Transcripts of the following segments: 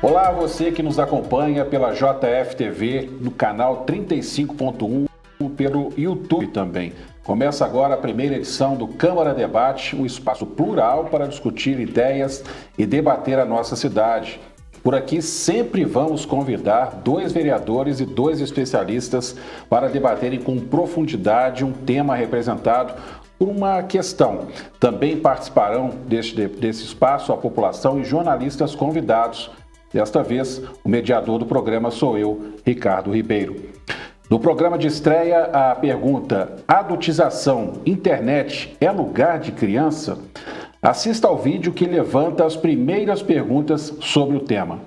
Olá a você que nos acompanha pela JF TV, no canal 35.1, pelo YouTube também. Começa agora a primeira edição do Câmara Debate, um espaço plural para discutir ideias e debater a nossa cidade. Por aqui sempre vamos convidar 2 vereadores e 2 especialistas para debaterem com profundidade um tema representado por uma questão. Também participarão desse espaço a população e jornalistas convidados. Desta vez, o mediador do programa sou eu, Ricardo Ribeiro. No programa de estreia, a pergunta: adultização, internet é lugar de criança? Assista ao vídeo que levanta as primeiras perguntas sobre o tema.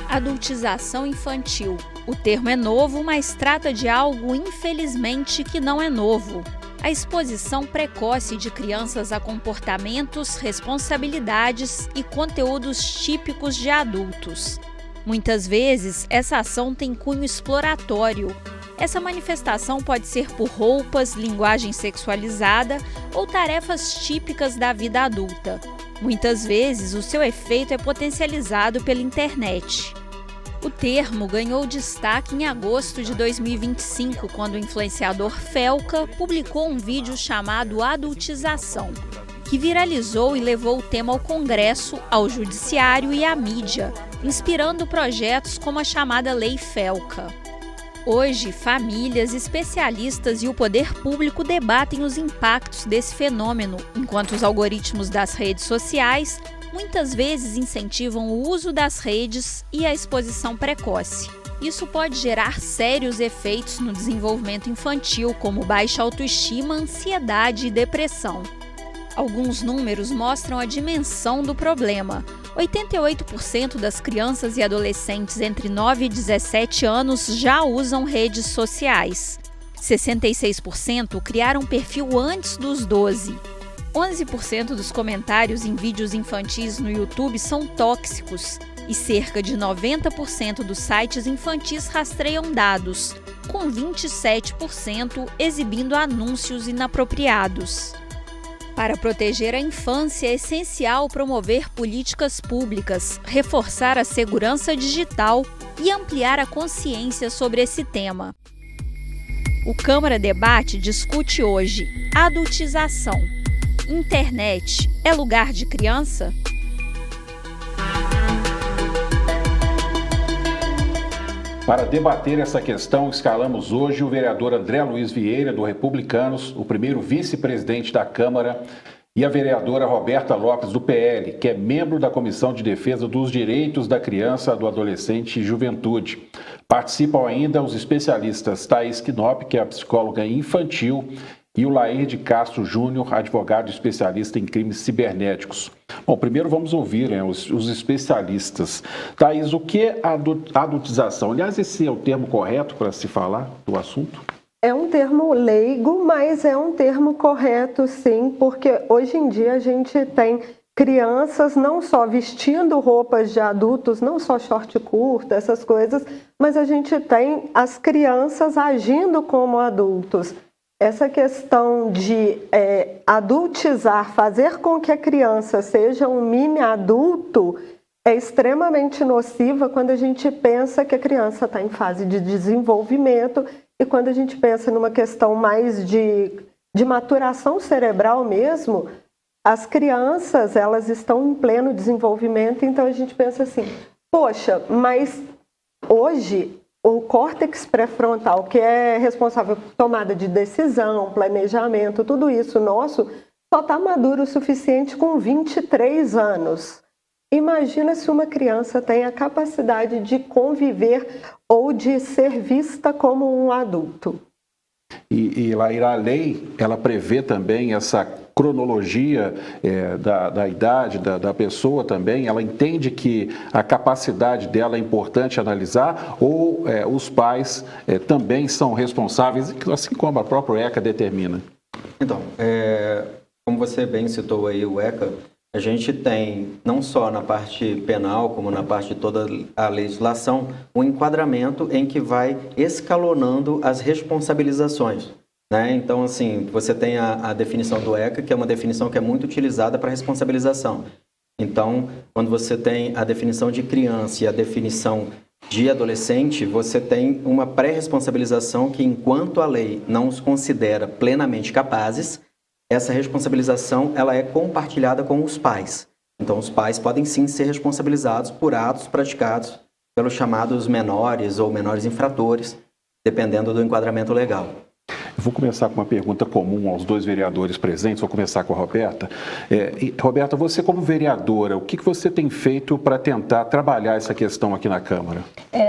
Adultização infantil. O termo é novo, mas trata de algo, infelizmente, que não é novo. A exposição precoce de crianças a comportamentos, responsabilidades e conteúdos típicos de adultos. Muitas vezes, essa ação tem cunho exploratório. Essa manifestação pode ser por roupas, linguagem sexualizada ou tarefas típicas da vida adulta. Muitas vezes, o seu efeito é potencializado pela internet. O termo ganhou destaque em agosto de 2025, quando o influenciador Felca publicou um vídeo chamado Adultização, que viralizou e levou o tema ao Congresso, ao Judiciário e à mídia, inspirando projetos como a chamada Lei Felca. Hoje, famílias, especialistas e o poder público debatem os impactos desse fenômeno, enquanto os algoritmos das redes sociais muitas vezes incentivam o uso das redes e a exposição precoce. Isso pode gerar sérios efeitos no desenvolvimento infantil, como baixa autoestima, ansiedade e depressão. Alguns números mostram a dimensão do problema. 88% das crianças e adolescentes entre 9 e 17 anos já usam redes sociais. 66% criaram um perfil antes dos 12. 11% dos comentários em vídeos infantis no YouTube são tóxicos e cerca de 90% dos sites infantis rastreiam dados, com 27% exibindo anúncios inapropriados. Para proteger a infância, é essencial promover políticas públicas, reforçar a segurança digital e ampliar a consciência sobre esse tema. O Câmara Debate discute hoje adultização. Internet é lugar de criança? Para debater essa questão, escalamos hoje o vereador André Luiz Vieira, do Republicanos, o primeiro vice-presidente da Câmara, e a vereadora Roberta Lopes, do PL, que é membro da Comissão de Defesa dos Direitos da Criança, do Adolescente e Juventude. Participam ainda os especialistas Thaís Knop, que é a psicóloga infantil, e o Lair de Castro Júnior, advogado especialista em crimes cibernéticos. Bom, primeiro vamos ouvir os especialistas. Thaís, o que é adultização? Aliás, esse é o termo correto para se falar do assunto? É um termo leigo, mas é um termo correto, sim, porque hoje em dia a gente tem crianças não só vestindo roupas de adultos, não só short curto, essas coisas, mas a gente tem as crianças agindo como adultos. Essa questão de adultizar, fazer com que a criança seja um mini adulto, é extremamente nociva quando a gente pensa que a criança está em fase de desenvolvimento e quando a gente pensa numa questão mais de maturação cerebral mesmo, as crianças elas estão em pleno desenvolvimento, então a gente pensa assim, poxa, mas hoje o córtex pré-frontal, que é responsável por tomada de decisão, planejamento, tudo isso nosso, só está maduro o suficiente com 23 anos. Imagina se uma criança tem a capacidade de conviver ou de ser vista como um adulto. E a lei, ela prevê também essa cronologia da idade da pessoa também? Ela entende que a capacidade dela é importante analisar ou os pais também são responsáveis, assim como a própria ECA determina? Então, como você bem citou aí o ECA, a gente tem, não só na parte penal, como na parte de toda a legislação, um enquadramento em que vai escalonando as responsabilizações. Né? Então, assim, você tem a definição do ECA, que é uma definição que é muito utilizada para responsabilização. Então, quando você tem a definição de criança e a definição de adolescente, você tem uma pré-responsabilização que, enquanto a lei não os considera plenamente capazes, essa responsabilização ela é compartilhada com os pais. Então, os pais podem sim ser responsabilizados por atos praticados pelos chamados menores ou menores infratores, dependendo do enquadramento legal. Eu vou começar com uma pergunta comum aos dois vereadores presentes, vou começar com a Roberta. Roberta, você como vereadora, o que você tem feito para tentar trabalhar essa questão aqui na Câmara?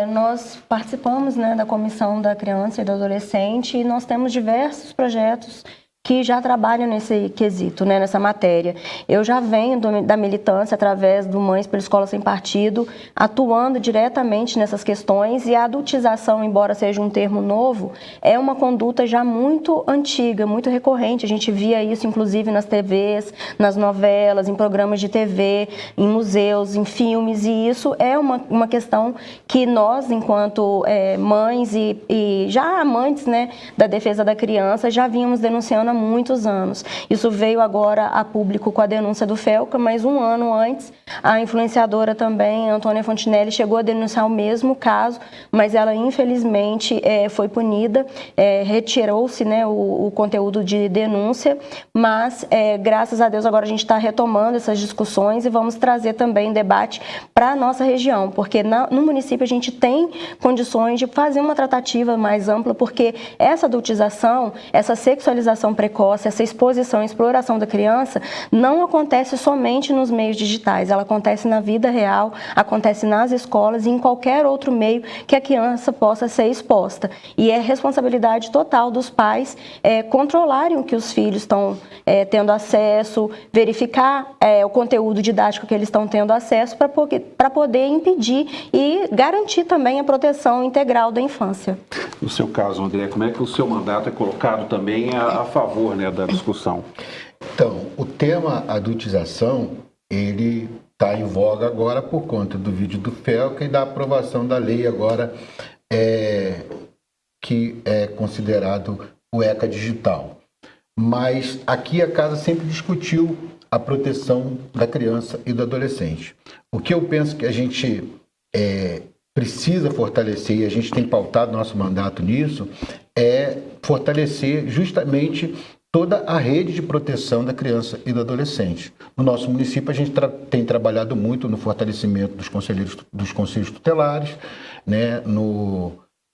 Nós participamos, né, da Comissão da Criança e do Adolescente e nós temos diversos projetos que já trabalham nesse quesito, né, nessa matéria. Eu já venho da militância através do Mães pela Escola Sem Partido, atuando diretamente nessas questões, e a adultização, embora seja um termo novo, é uma conduta já muito antiga, muito recorrente. A gente via isso, inclusive, nas TVs, nas novelas, em programas de TV, em museus, em filmes, e isso é uma questão que nós, enquanto mães e já amantes, né, da defesa da criança, já vínhamos denunciando há muitos anos. Isso veio agora a público com a denúncia do Felca, mas um ano antes, a influenciadora também, Antônia Fontinelli, chegou a denunciar o mesmo caso, mas ela infelizmente foi punida, retirou-se, né, o conteúdo de denúncia, mas graças a Deus agora a gente está retomando essas discussões e vamos trazer também debate para a nossa região, porque no município a gente tem condições de fazer uma tratativa mais ampla, porque essa adultização, essa sexualização precoce, essa exposição e exploração da criança não acontece somente nos meios digitais, ela acontece na vida real, acontece nas escolas e em qualquer outro meio que a criança possa ser exposta. E é responsabilidade total dos pais controlarem o que os filhos estão tendo acesso, verificar o conteúdo didático que eles estão tendo acesso para poder impedir e garantir também a proteção integral da infância. No seu caso, André, como é que o seu mandato é colocado também a favor, né, da discussão? Então, o tema adultização, ele está em voga agora por conta do vídeo do Felca e da aprovação da lei agora que é considerado o ECA digital. Mas aqui a casa sempre discutiu a proteção da criança e do adolescente. O que eu penso que a gente precisa fortalecer, e a gente tem pautado nosso mandato nisso, é fortalecer justamente toda a rede de proteção da criança e do adolescente. No nosso município, a gente tem trabalhado muito no fortalecimento dos conselhos tutelares, né, no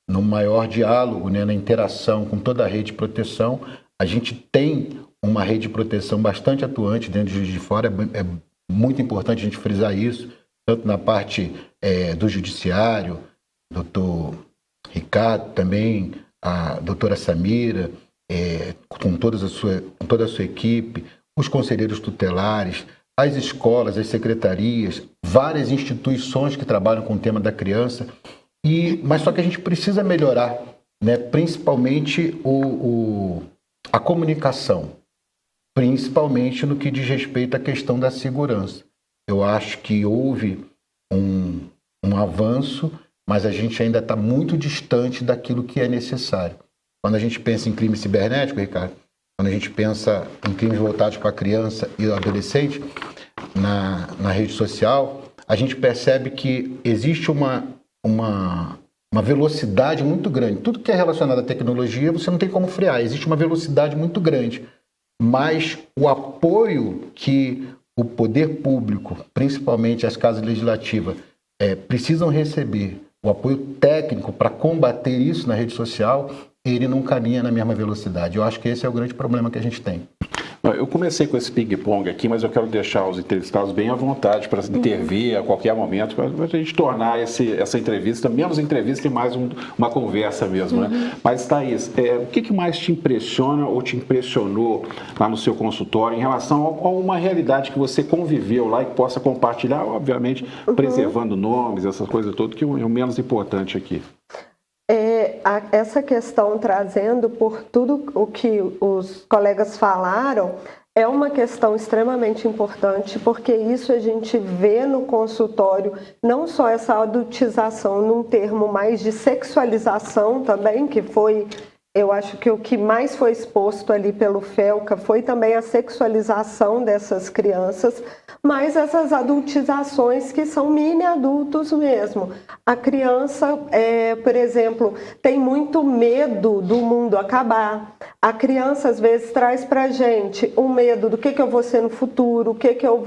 maior diálogo, né, na interação com toda a rede de proteção. A gente tem uma rede de proteção bastante atuante dentro de Juiz de Fora, é muito importante a gente frisar isso, tanto na parte do judiciário, doutor Ricardo também, a doutora Samira, com toda a sua equipe, os conselheiros tutelares, as escolas, as secretarias, várias instituições que trabalham com o tema da criança, mas só que a gente precisa melhorar, né, principalmente a comunicação, principalmente no que diz respeito à questão da segurança. Eu acho que houve um avanço, mas a gente ainda está muito distante daquilo que é necessário. Quando a gente pensa em crime cibernético, Ricardo, quando a gente pensa em crimes voltados para a criança e o adolescente na rede social, a gente percebe que existe uma velocidade muito grande. Tudo que é relacionado à tecnologia, você não tem como frear, existe uma velocidade muito grande. Mas o apoio que o poder público, principalmente as casas legislativas, precisam receber, o apoio técnico para combater isso na rede social, ele não caminha na mesma velocidade. Eu acho que esse é o grande problema que a gente tem. Eu comecei com esse ping-pong aqui, mas eu quero deixar os entrevistados bem à vontade para intervir a qualquer momento, para a gente tornar essa entrevista menos entrevista e mais uma conversa mesmo, né? Mas, Thaís, o que mais te impressiona ou te impressionou lá no seu consultório em relação a uma realidade que você conviveu lá e que possa compartilhar, obviamente, preservando nomes, essas coisas todas, que é o menos importante aqui? Essa questão, trazendo por tudo o que os colegas falaram, é uma questão extremamente importante, porque isso a gente vê no consultório, não só essa adultização num termo mais de sexualização também, que foi Eu acho que o que mais foi exposto ali pelo Felca foi também a sexualização dessas crianças, mas essas adultizações que são mini adultos mesmo. A criança, por exemplo, tem muito medo do mundo acabar. A criança às vezes traz pra gente um medo do que eu vou ser no futuro, o que eu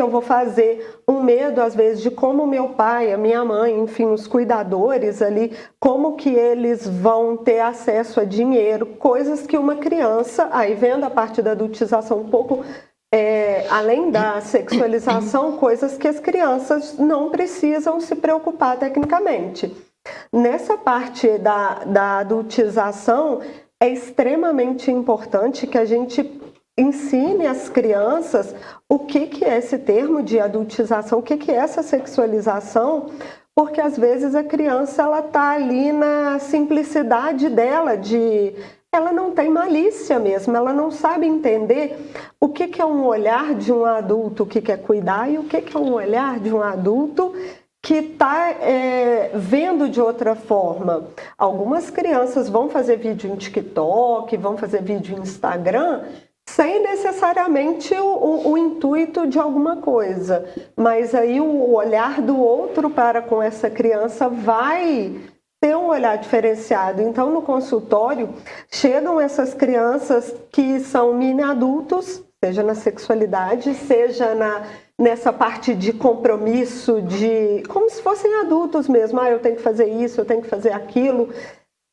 vou fazer, um medo às vezes de como meu pai, a minha mãe, enfim, os cuidadores ali, como que eles vão ter acesso a dinheiro, coisas que uma criança, aí vendo a parte da adultização um pouco, além da sexualização, coisas que as crianças não precisam se preocupar tecnicamente. Nessa parte da adultização, é extremamente importante que a gente ensine as crianças o que é esse termo de adultização, o que é essa sexualização, porque às vezes a criança ela está ali na simplicidade dela, ela não tem malícia mesmo, ela não sabe entender o que é um olhar de um adulto que quer cuidar e o que é um olhar de um adulto que está vendo de outra forma. Algumas crianças vão fazer vídeo em TikTok, vão fazer vídeo em Instagram, sem necessariamente o intuito de alguma coisa. Mas aí o olhar do outro para com essa criança vai ter um olhar diferenciado. Então, no consultório, chegam essas crianças que são mini adultos, seja na sexualidade, seja nessa parte de compromisso, como se fossem adultos mesmo. Eu tenho que fazer isso, eu tenho que fazer aquilo.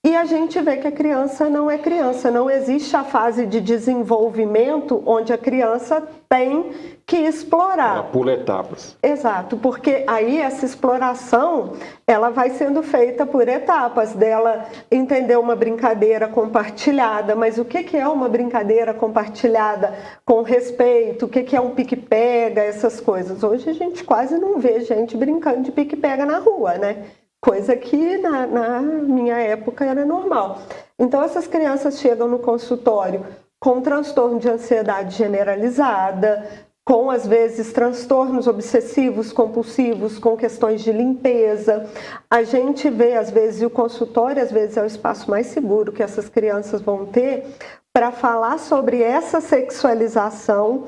E a gente vê que a criança não é criança, não existe a fase de desenvolvimento onde a criança tem que explorar. Ela pula etapas. Exato, porque aí essa exploração, ela vai sendo feita por etapas, dela entender uma brincadeira compartilhada, mas o que é uma brincadeira compartilhada com respeito, o que é um pique-pega, essas coisas. Hoje a gente quase não vê gente brincando de pique-pega na rua, né? Coisa que na minha época era normal. Então essas crianças chegam no consultório com transtorno de ansiedade generalizada, com às vezes transtornos obsessivos, compulsivos, com questões de limpeza. A gente vê às vezes, e o consultório às vezes é o espaço mais seguro que essas crianças vão ter para falar sobre essa sexualização,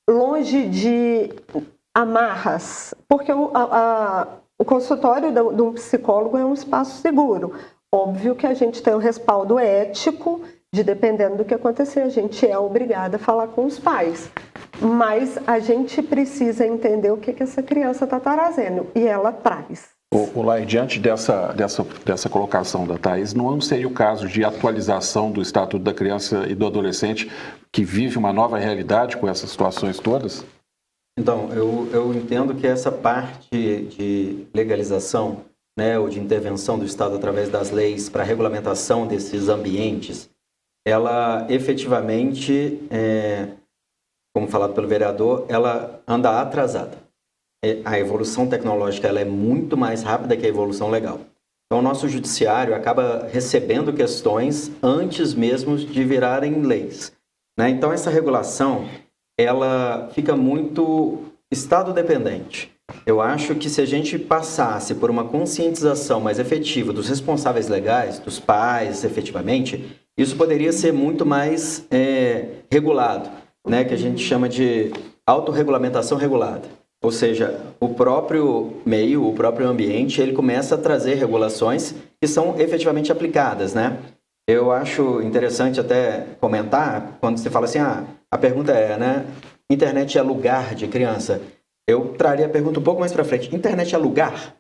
longe de amarras, porque o consultório de um psicólogo é um espaço seguro. Óbvio que a gente tem um respaldo ético, de dependendo do que acontecer, a gente é obrigada a falar com os pais. Mas a gente precisa entender o que essa criança está trazendo, e ela traz. Lai, diante dessa colocação da Thaís, não seria o caso de atualização do Estatuto da Criança e do Adolescente, que vive uma nova realidade com essas situações todas? Então, eu entendo que essa parte de legalização, né, ou de intervenção do Estado através das leis para a regulamentação desses ambientes, ela efetivamente, como falado pelo vereador, ela anda atrasada. A evolução tecnológica ela é muito mais rápida que a evolução legal. Então, o nosso judiciário acaba recebendo questões antes mesmo de virarem leis, né? Então, essa regulação ela fica muito estado dependente. Eu acho que se a gente passasse por uma conscientização mais efetiva dos responsáveis legais, dos pais, efetivamente, isso poderia ser muito mais regulado, né? Que a gente chama de autorregulamentação regulada. Ou seja, o próprio meio, o próprio ambiente, ele começa a trazer regulações que são efetivamente aplicadas, né? Eu acho interessante até comentar, quando você fala assim, a pergunta né? Internet é lugar de criança? Eu traria a pergunta um pouco mais para frente. Internet é lugar?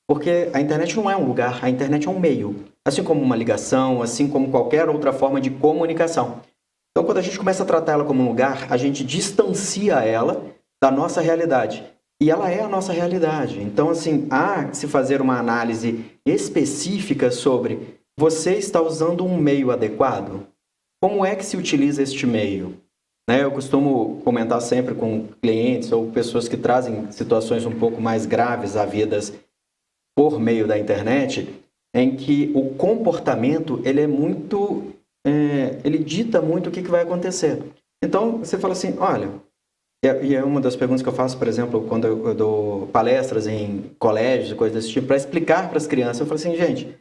Porque a internet não é um lugar, a internet é um meio. Assim como uma ligação, assim como qualquer outra forma de comunicação. Então, quando a gente começa a tratar ela como um lugar, a gente distancia ela da nossa realidade. E ela é a nossa realidade. Então, assim, há que se fazer uma análise específica sobre você está usando um meio adequado? Como é que se utiliza este meio? Eu costumo comentar sempre com clientes ou pessoas que trazem situações um pouco mais graves à vida por meio da internet, em que o comportamento ele é muito, ele dita muito o que vai acontecer. Então, você fala assim, olha, e é uma das perguntas que eu faço, por exemplo, quando eu dou palestras em colégios e coisas desse tipo, para explicar para as crianças, eu falo assim, gente,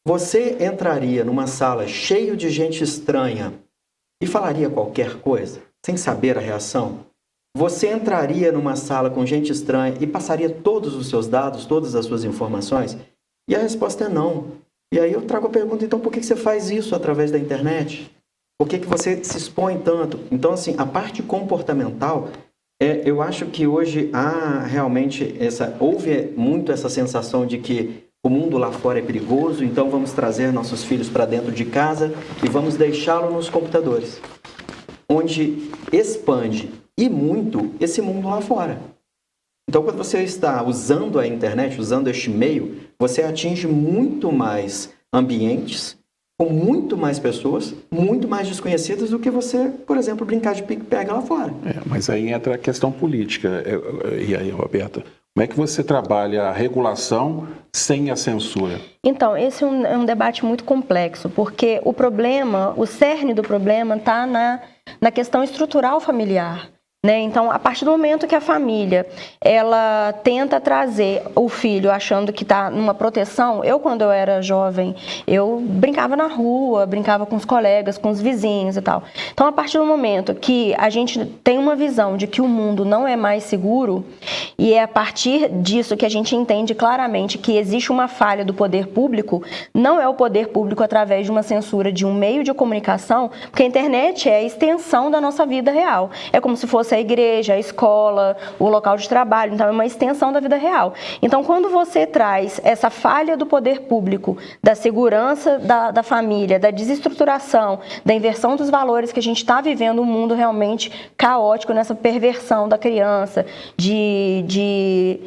Você entraria numa sala cheio de gente estranha e falaria qualquer coisa, sem saber a reação? Você entraria numa sala com gente estranha e passaria todos os seus dados, todas as suas informações? E a resposta é não. E aí eu trago a pergunta, então por que você faz isso através da internet? Por que você se expõe tanto? Então, assim, a parte comportamental, eu acho que hoje há realmente houve muito essa sensação de que o mundo lá fora é perigoso, então vamos trazer nossos filhos para dentro de casa e vamos deixá-los nos computadores, onde expande e muito esse mundo lá fora. Então, quando você está usando a internet, usando este meio, você atinge muito mais ambientes, com muito mais pessoas, muito mais desconhecidas do que você, por exemplo, brincar de pique-pega lá fora. Mas aí entra a questão política. E aí, Roberta, como é que você trabalha a regulação sem a censura? Então, esse é um debate muito complexo, porque o problema, o cerne do problema está na questão estrutural familiar. Então, a partir do momento que a família ela tenta trazer o filho achando que está numa proteção, quando eu era jovem, eu brincava na rua, brincava com os colegas, com os vizinhos e tal. Então, a partir do momento que a gente tem uma visão de que o mundo não é mais seguro, e é a partir disso que a gente entende claramente que existe uma falha do poder público, não é o poder público através de uma censura de um meio de comunicação, porque a internet é a extensão da nossa vida real. É como se fosse a igreja, a escola, o local de trabalho, então é uma extensão da vida real. Então, quando você traz essa falha do poder público, da segurança da família, da desestruturação, da inversão dos valores que a gente está vivendo um mundo realmente caótico nessa perversão da criança, de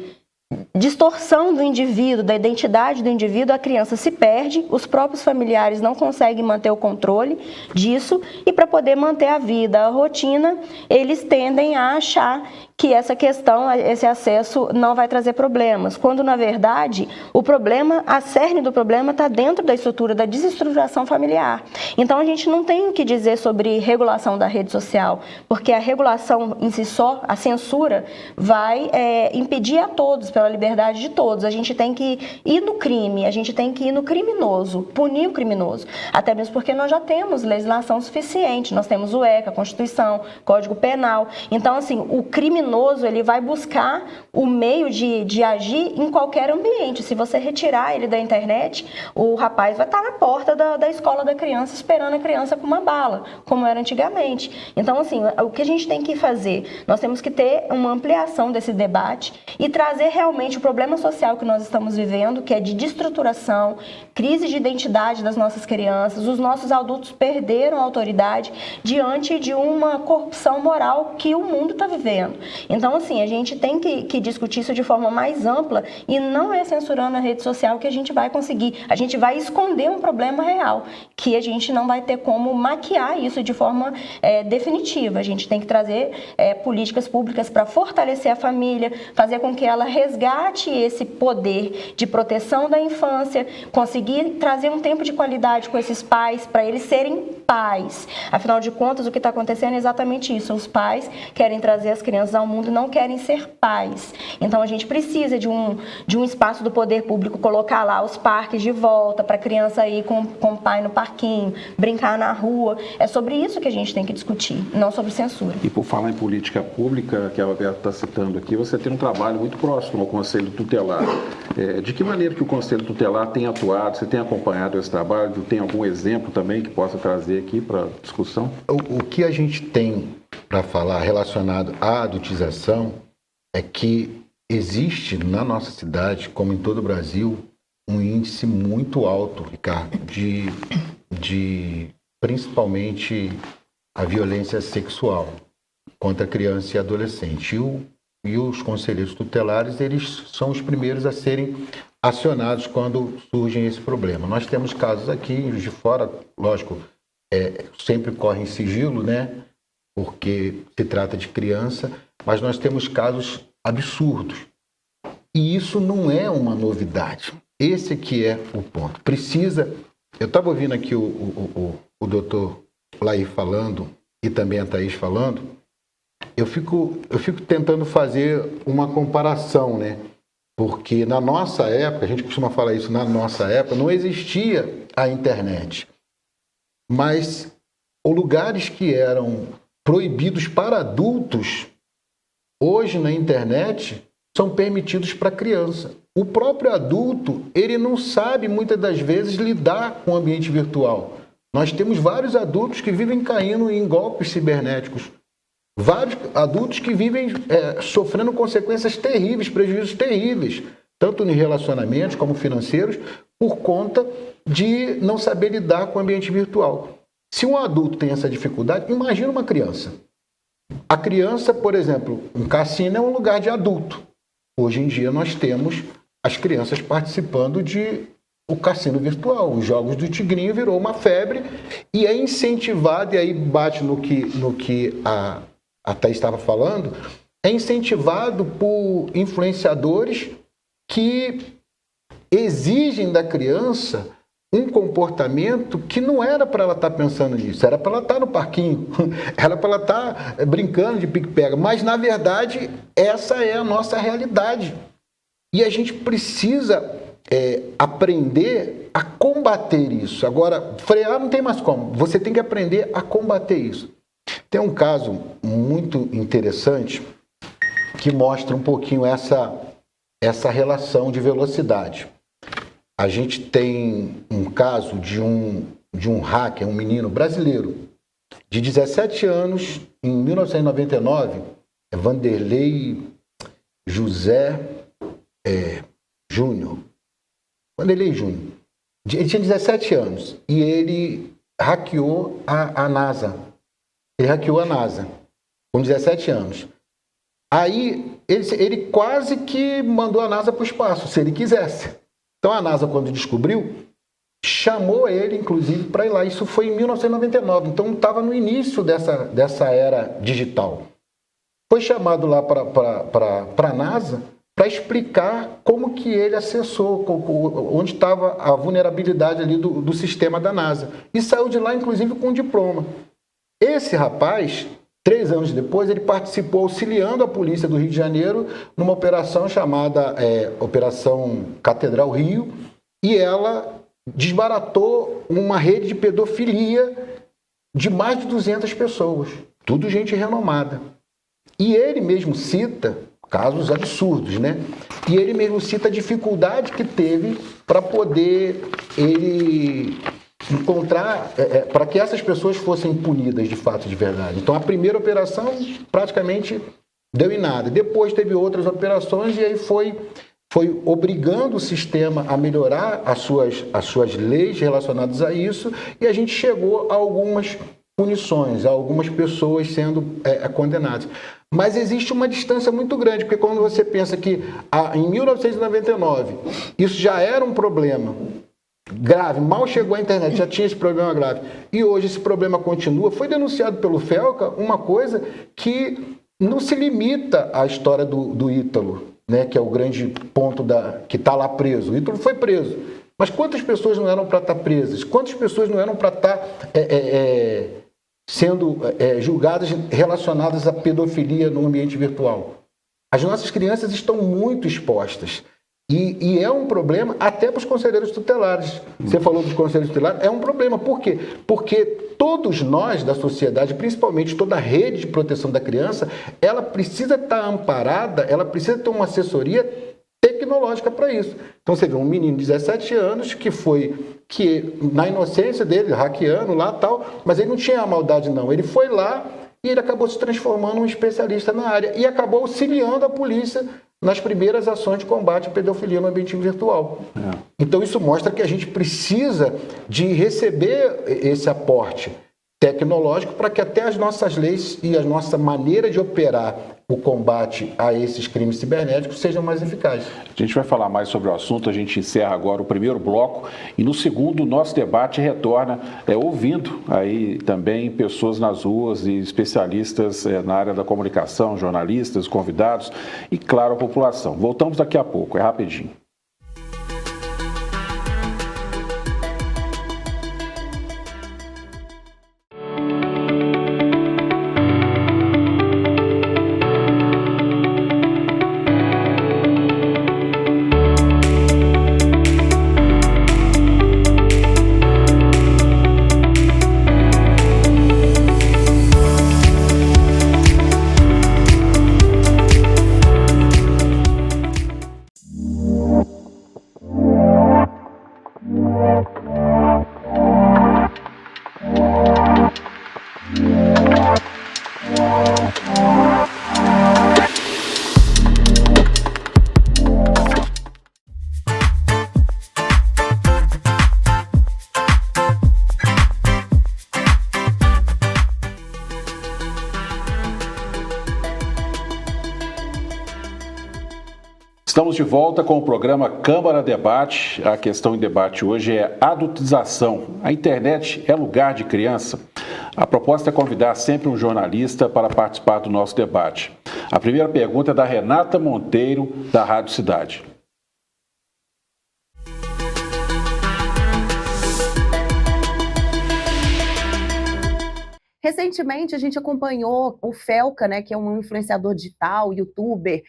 distorção do indivíduo, da identidade do indivíduo, a criança se perde, os próprios familiares não conseguem manter o controle disso e para poder manter a vida, a rotina, eles tendem a achar que essa questão, esse acesso não vai trazer problemas, quando na verdade o problema, a cerne do problema está dentro da estrutura da desestruturação familiar. Então a gente não tem o que dizer sobre regulação da rede social, porque a regulação em si só, a censura, vai impedir a todos, pela liberdade de todos. A gente tem que ir no crime, a gente tem que ir no criminoso, punir o criminoso, até mesmo porque nós já temos legislação suficiente, nós temos o ECA, a Constituição, Código Penal. Então, assim, o criminoso ele vai buscar o meio de agir em qualquer ambiente. Se você retirar ele da internet, o rapaz vai estar na porta da escola da criança esperando a criança com uma bala, como era antigamente. Então, assim, o que a gente tem que fazer? Nós temos que ter uma ampliação desse debate e trazer realmente o problema social que nós estamos vivendo, que é de destruturação, crise de identidade das nossas crianças. Os nossos adultos perderam a autoridade diante de uma corrupção moral que o mundo está vivendo. Então, assim, a gente tem que discutir isso de forma mais ampla e não é censurando a rede social que a gente vai conseguir. A gente vai esconder um problema real, que a gente não vai ter como maquiar isso de forma definitiva. A gente tem que trazer políticas públicas para fortalecer a família, fazer com que ela resgate esse poder de proteção da infância, conseguir trazer um tempo de qualidade com esses pais, para eles serem pais. Afinal de contas, o que está acontecendo é exatamente isso. Os pais querem trazer as crianças ao mundo e não querem ser pais. Então, a gente precisa de um espaço do poder público, colocar lá os parques de volta para a criança ir com o pai no parquinho, brincar na rua. É sobre isso que a gente tem que discutir, não sobre censura. E por falar em política pública, que a Roberta está citando aqui, você tem um trabalho muito próximo ao Conselho Tutelar. De que maneira que o Conselho Tutelar tem atuado? Você tem acompanhado esse trabalho? Tem algum exemplo também que possa trazer aqui para discussão? O que a gente tem para falar relacionado à adultização é que existe na nossa cidade, como em todo o Brasil, um índice muito alto, Ricardo, de principalmente a violência sexual contra criança e adolescente. E os conselheiros tutelares, eles são os primeiros a serem acionados quando surge esse problema. Nós temos casos aqui, de fora, lógico, sempre corre em sigilo, né? Porque se trata de criança, mas nós temos casos absurdos. E isso não é uma novidade. Esse que é o ponto. Eu estava ouvindo aqui o doutor Laí falando, e também a Thaís falando, eu fico tentando fazer uma comparação, né? Porque na nossa época, a gente costuma falar isso, na nossa época, não existia a internet. Mas os lugares que eram proibidos para adultos, hoje na internet, são permitidos para criança. O próprio adulto, ele não sabe muitas das vezes lidar com o ambiente virtual. Nós temos vários adultos que vivem caindo em golpes cibernéticos. Vários adultos que vivem sofrendo consequências terríveis, prejuízos terríveis, tanto em relacionamentos como financeiros, por conta de não saber lidar com o ambiente virtual. Se um adulto tem essa dificuldade, imagina uma criança. A criança, por exemplo, um cassino é um lugar de adulto. Hoje em dia nós temos as crianças participando de o cassino virtual. Os jogos do Tigrinho virou uma febre e é incentivado, e aí bate no que a Thaís estava falando, é incentivado por influenciadores que exigem da criança um comportamento que não era para ela estar pensando nisso, era para ela estar no parquinho, era para ela estar brincando de pique-pega, mas na verdade essa é a nossa realidade. E a gente precisa aprender a combater isso. Agora, frear não tem mais como, você tem que aprender a combater isso. Tem um caso muito interessante que mostra um pouquinho essa relação de velocidade. A gente tem um caso de um hacker, um menino brasileiro, de 17 anos, em 1999, Vanderlei José Júnior. Vanderlei Júnior. Ele tinha 17 anos e ele hackeou a NASA. Ele hackeou a NASA com 17 anos. Aí ele quase que mandou a NASA para o espaço, se ele quisesse. Então a NASA, quando descobriu, chamou ele, inclusive, para ir lá. Isso foi em 1999, então estava no início dessa era digital. Foi chamado lá para a NASA para explicar como que ele acessou, onde estava a vulnerabilidade ali do sistema da NASA. E saiu de lá, inclusive, com um diploma. Esse rapaz, 3 anos depois, ele participou auxiliando a polícia do Rio de Janeiro numa operação chamada Operação Catedral Rio, e ela desbaratou uma rede de pedofilia de mais de 200 pessoas, tudo gente renomada. E ele mesmo cita casos absurdos, né? E ele mesmo cita a dificuldade que teve para poder ele encontrar, para que essas pessoas fossem punidas de fato, de verdade. Então a primeira operação praticamente deu em nada. Depois teve outras operações e aí foi obrigando o sistema a melhorar as suas leis relacionadas a isso, e a gente chegou a algumas punições, a algumas pessoas sendo condenadas. Mas existe uma distância muito grande, porque quando você pensa que em 1999 isso já era um problema grave, mal chegou à internet, já tinha esse problema grave, e hoje esse problema continua, foi denunciado pelo Felca uma coisa que não se limita à história do Ítalo, né, que é o grande ponto que está lá preso. O Ítalo foi preso, mas quantas pessoas não eram para estar presas? Quantas pessoas não eram para estar sendo julgadas relacionadas à pedofilia no ambiente virtual? As nossas crianças estão muito expostas. E é um problema até para os conselheiros tutelares. Você falou dos conselheiros tutelares, é um problema. Por quê? Porque todos nós da sociedade, principalmente toda a rede de proteção da criança, ela precisa estar amparada, ela precisa ter uma assessoria tecnológica para isso. Então você vê um menino de 17 anos que na inocência dele, hackeando lá tal, mas ele não tinha a maldade não. Ele foi lá e ele acabou se transformando em um especialista na área e acabou auxiliando a polícia nas primeiras ações de combate à pedofilia no ambiente virtual. Então isso mostra que a gente precisa de receber esse aporte tecnológico para que até as nossas leis e a nossa maneira de operar o combate a esses crimes cibernéticos sejam mais eficazes. A gente vai falar mais sobre o assunto, a gente encerra agora o primeiro bloco e no segundo o nosso debate retorna ouvindo aí também pessoas nas ruas e especialistas na área da comunicação, jornalistas, convidados e, claro, a população. Voltamos daqui a pouco, é rapidinho. Estamos de volta com o programa Câmara Debate. A questão em debate hoje é adultização. A internet é lugar de criança? A proposta é convidar sempre um jornalista para participar do nosso debate. A primeira pergunta é da Renata Monteiro, da Rádio Cidade. Recentemente, a gente acompanhou o Felca, né, que é um influenciador digital, youtuber,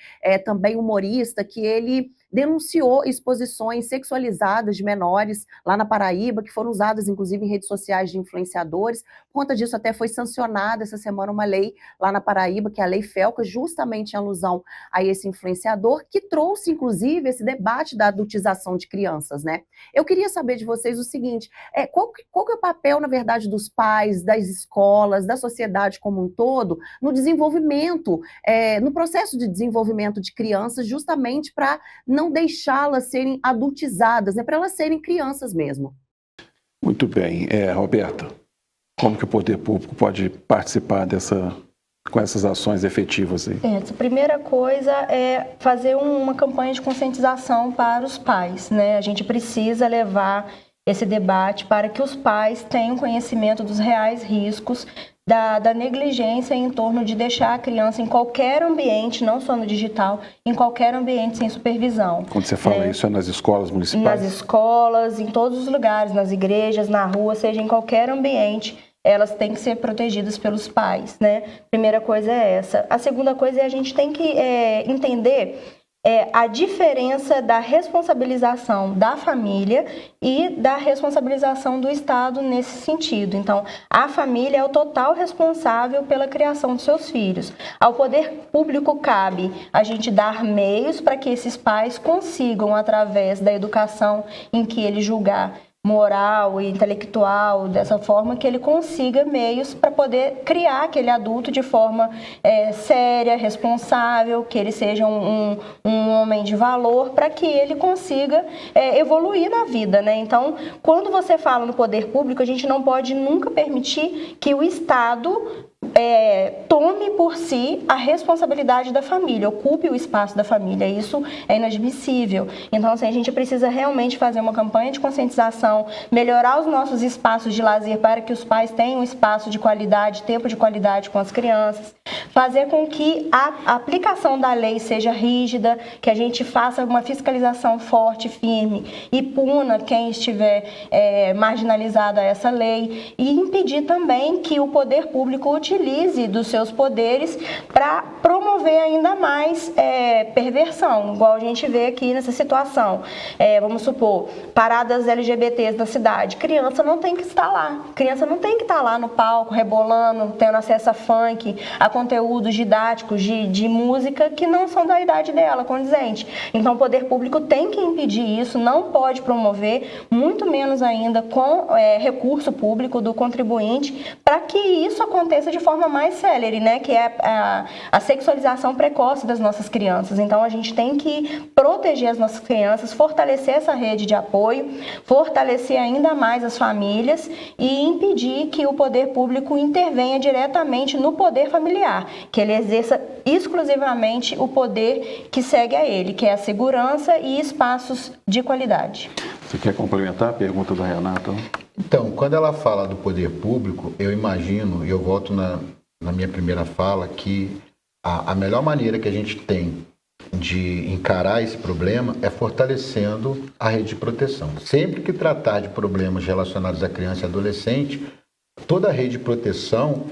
também humorista, que ele denunciou exposições sexualizadas de menores lá na Paraíba, que foram usadas, inclusive, em redes sociais de influenciadores. Por conta disso, até foi sancionada essa semana uma lei lá na Paraíba, que é a Lei Felca, justamente em alusão a esse influenciador, que trouxe, inclusive, esse debate da adultização de crianças, né? Eu queria saber de vocês o seguinte, qual que é o papel, na verdade, dos pais, das escolas, da sociedade como um todo, no desenvolvimento, no processo de desenvolvimento de crianças, justamente para não deixá-las serem adultizadas, né, para elas serem crianças mesmo. Muito bem. Roberta, como que o poder público pode participar com essas ações efetivas aí? A primeira coisa é fazer uma campanha de conscientização para os pais, né? A gente precisa levar esse debate para que os pais tenham conhecimento dos reais riscos da negligência em torno de deixar a criança em qualquer ambiente, não só no digital, em qualquer ambiente sem supervisão. Quando você fala isso, é nas escolas municipais? Nas escolas, em todos os lugares, nas igrejas, na rua, seja em qualquer ambiente, elas têm que ser protegidas pelos pais, né? Primeira coisa é essa. A segunda coisa é a gente tem que entender a diferença da responsabilização da família e da responsabilização do Estado nesse sentido. Então, a família é o total responsável pela criação dos seus filhos. Ao poder público cabe a gente dar meios para que esses pais consigam, através da educação em que ele julgar moral e intelectual, dessa forma que ele consiga meios para poder criar aquele adulto de forma séria, responsável, que ele seja um homem de valor, para que ele consiga evoluir na vida, né? Então, quando você fala no poder público, a gente não pode nunca permitir que o Estado tome por si a responsabilidade da família, ocupe o espaço da família. Isso é inadmissível. Então, assim, a gente precisa realmente fazer uma campanha de conscientização, melhorar os nossos espaços de lazer para que os pais tenham espaço de qualidade, tempo de qualidade com as crianças, fazer com que a aplicação da lei seja rígida, que a gente faça uma fiscalização forte, firme e puna quem estiver marginalizado a essa lei, e impedir também que o poder público utilize dos seus poderes para promover ainda mais perversão, igual a gente vê aqui nessa situação. Vamos supor, paradas LGBTs na cidade, criança não tem que estar lá, criança não tem que estar lá no palco, rebolando, tendo acesso a funk, a conteúdos didáticos de música que não são da idade dela, condizente. Então o poder público tem que impedir isso, não pode promover, muito menos ainda com recurso público do contribuinte, para que isso aconteça de forma mais célere, né, que é a sexualização precoce das nossas crianças. Então a gente tem que proteger as nossas crianças, fortalecer essa rede de apoio, fortalecer ainda mais as famílias e impedir que o poder público intervenha diretamente no poder familiar, que ele exerça exclusivamente o poder que segue a ele, que é a segurança e espaços de qualidade. Você quer complementar a pergunta da Renata? Então, quando ela fala do poder público, eu imagino, e eu volto na minha primeira fala, que a melhor maneira que a gente tem de encarar esse problema é fortalecendo a rede de proteção. Sempre que tratar de problemas relacionados à criança e adolescente, toda a rede de proteção,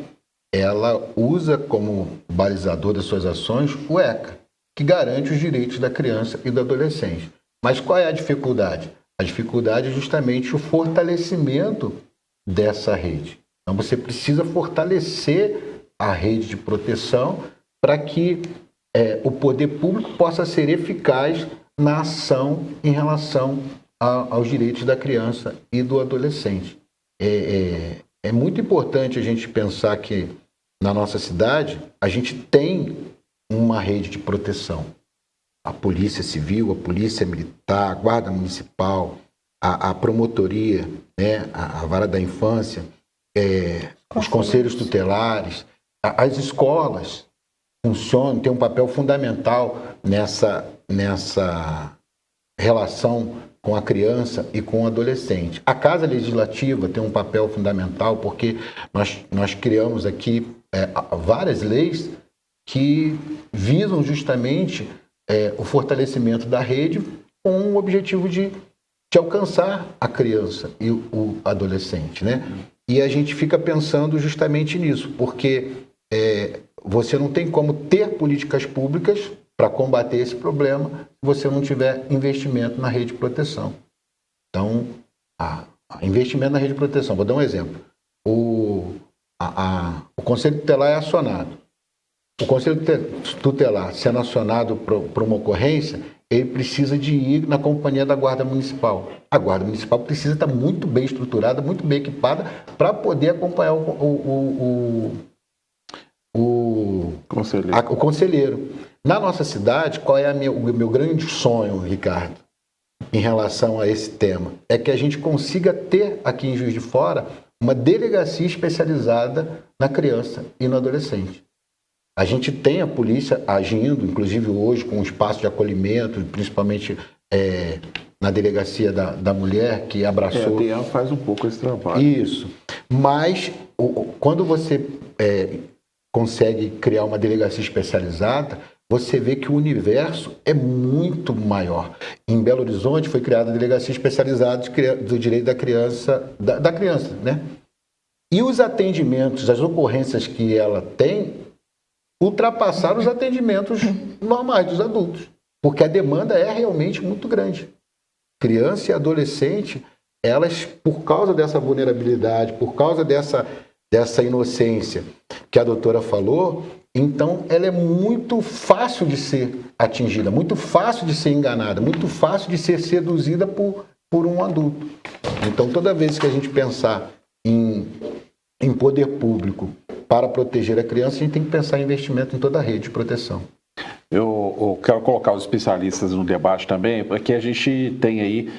ela usa como balizador das suas ações o ECA, que garante os direitos da criança e do adolescente. Mas qual é a dificuldade? A dificuldade é justamente o fortalecimento dessa rede. Então você precisa fortalecer a rede de proteção para que o poder público possa ser eficaz na ação em relação aos direitos da criança e do adolescente. É muito importante a gente pensar que na nossa cidade a gente tem uma rede de proteção. A Polícia Civil, a Polícia Militar, a Guarda Municipal, a Promotoria, né, a Vara da Infância, os Conselhos Tutelares, as escolas funcionam, têm um papel fundamental nessa nessa relação com a criança e com o adolescente. A Casa Legislativa tem um papel fundamental porque nós criamos aqui várias leis que visam justamente o fortalecimento da rede com o objetivo de alcançar a criança e o adolescente, né? E a gente fica pensando justamente nisso, porque você não tem como ter políticas públicas para combater esse problema se você não tiver investimento na rede de proteção. Então, investimento na rede de proteção. Vou dar um exemplo. O Conselho Tutelar é acionado. O Conselho Tutelar, sendo acionado para uma ocorrência, ele precisa de ir na companhia da Guarda Municipal. A Guarda Municipal precisa estar muito bem estruturada, muito bem equipada para poder acompanhar o conselheiro. Na nossa cidade, qual é o meu grande sonho, Ricardo, em relação a esse tema? É que a gente consiga ter aqui em Juiz de Fora uma delegacia especializada na criança e no adolescente. A gente tem a polícia agindo, inclusive hoje, com um espaço de acolhimento, principalmente na delegacia da mulher, que abraçou... A DEAN faz um pouco esse trabalho. Isso. Mas, quando você consegue criar uma delegacia especializada, você vê que o universo é muito maior. Em Belo Horizonte foi criada a delegacia especializada do direito da criança, da criança, né? E os atendimentos, as ocorrências que ela tem, ultrapassaram os atendimentos normais dos adultos, porque a demanda é realmente muito grande. Criança e adolescente, elas, por causa dessa vulnerabilidade, por causa dessa inocência que a doutora falou, então ela é muito fácil de ser atingida, muito fácil de ser enganada, muito fácil de ser seduzida por um adulto. Então, toda vez que a gente pensar em poder público para proteger a criança, a gente tem que pensar em investimento em toda a rede de proteção. Eu quero colocar os especialistas no debate também, porque a gente tem aí,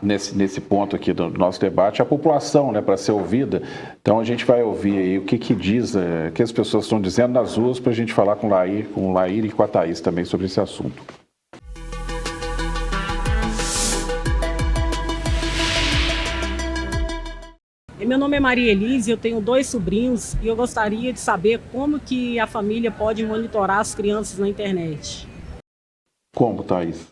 nesse ponto aqui do nosso debate, a população, né, para ser ouvida. Então a gente vai ouvir aí o que diz, o que as pessoas estão dizendo nas ruas, para a gente falar com o Laír e com a Thaís também sobre esse assunto. Meu nome é Maria Elise, eu tenho 2 sobrinhos e eu gostaria de saber como que a família pode monitorar as crianças na internet. Como, Thaís?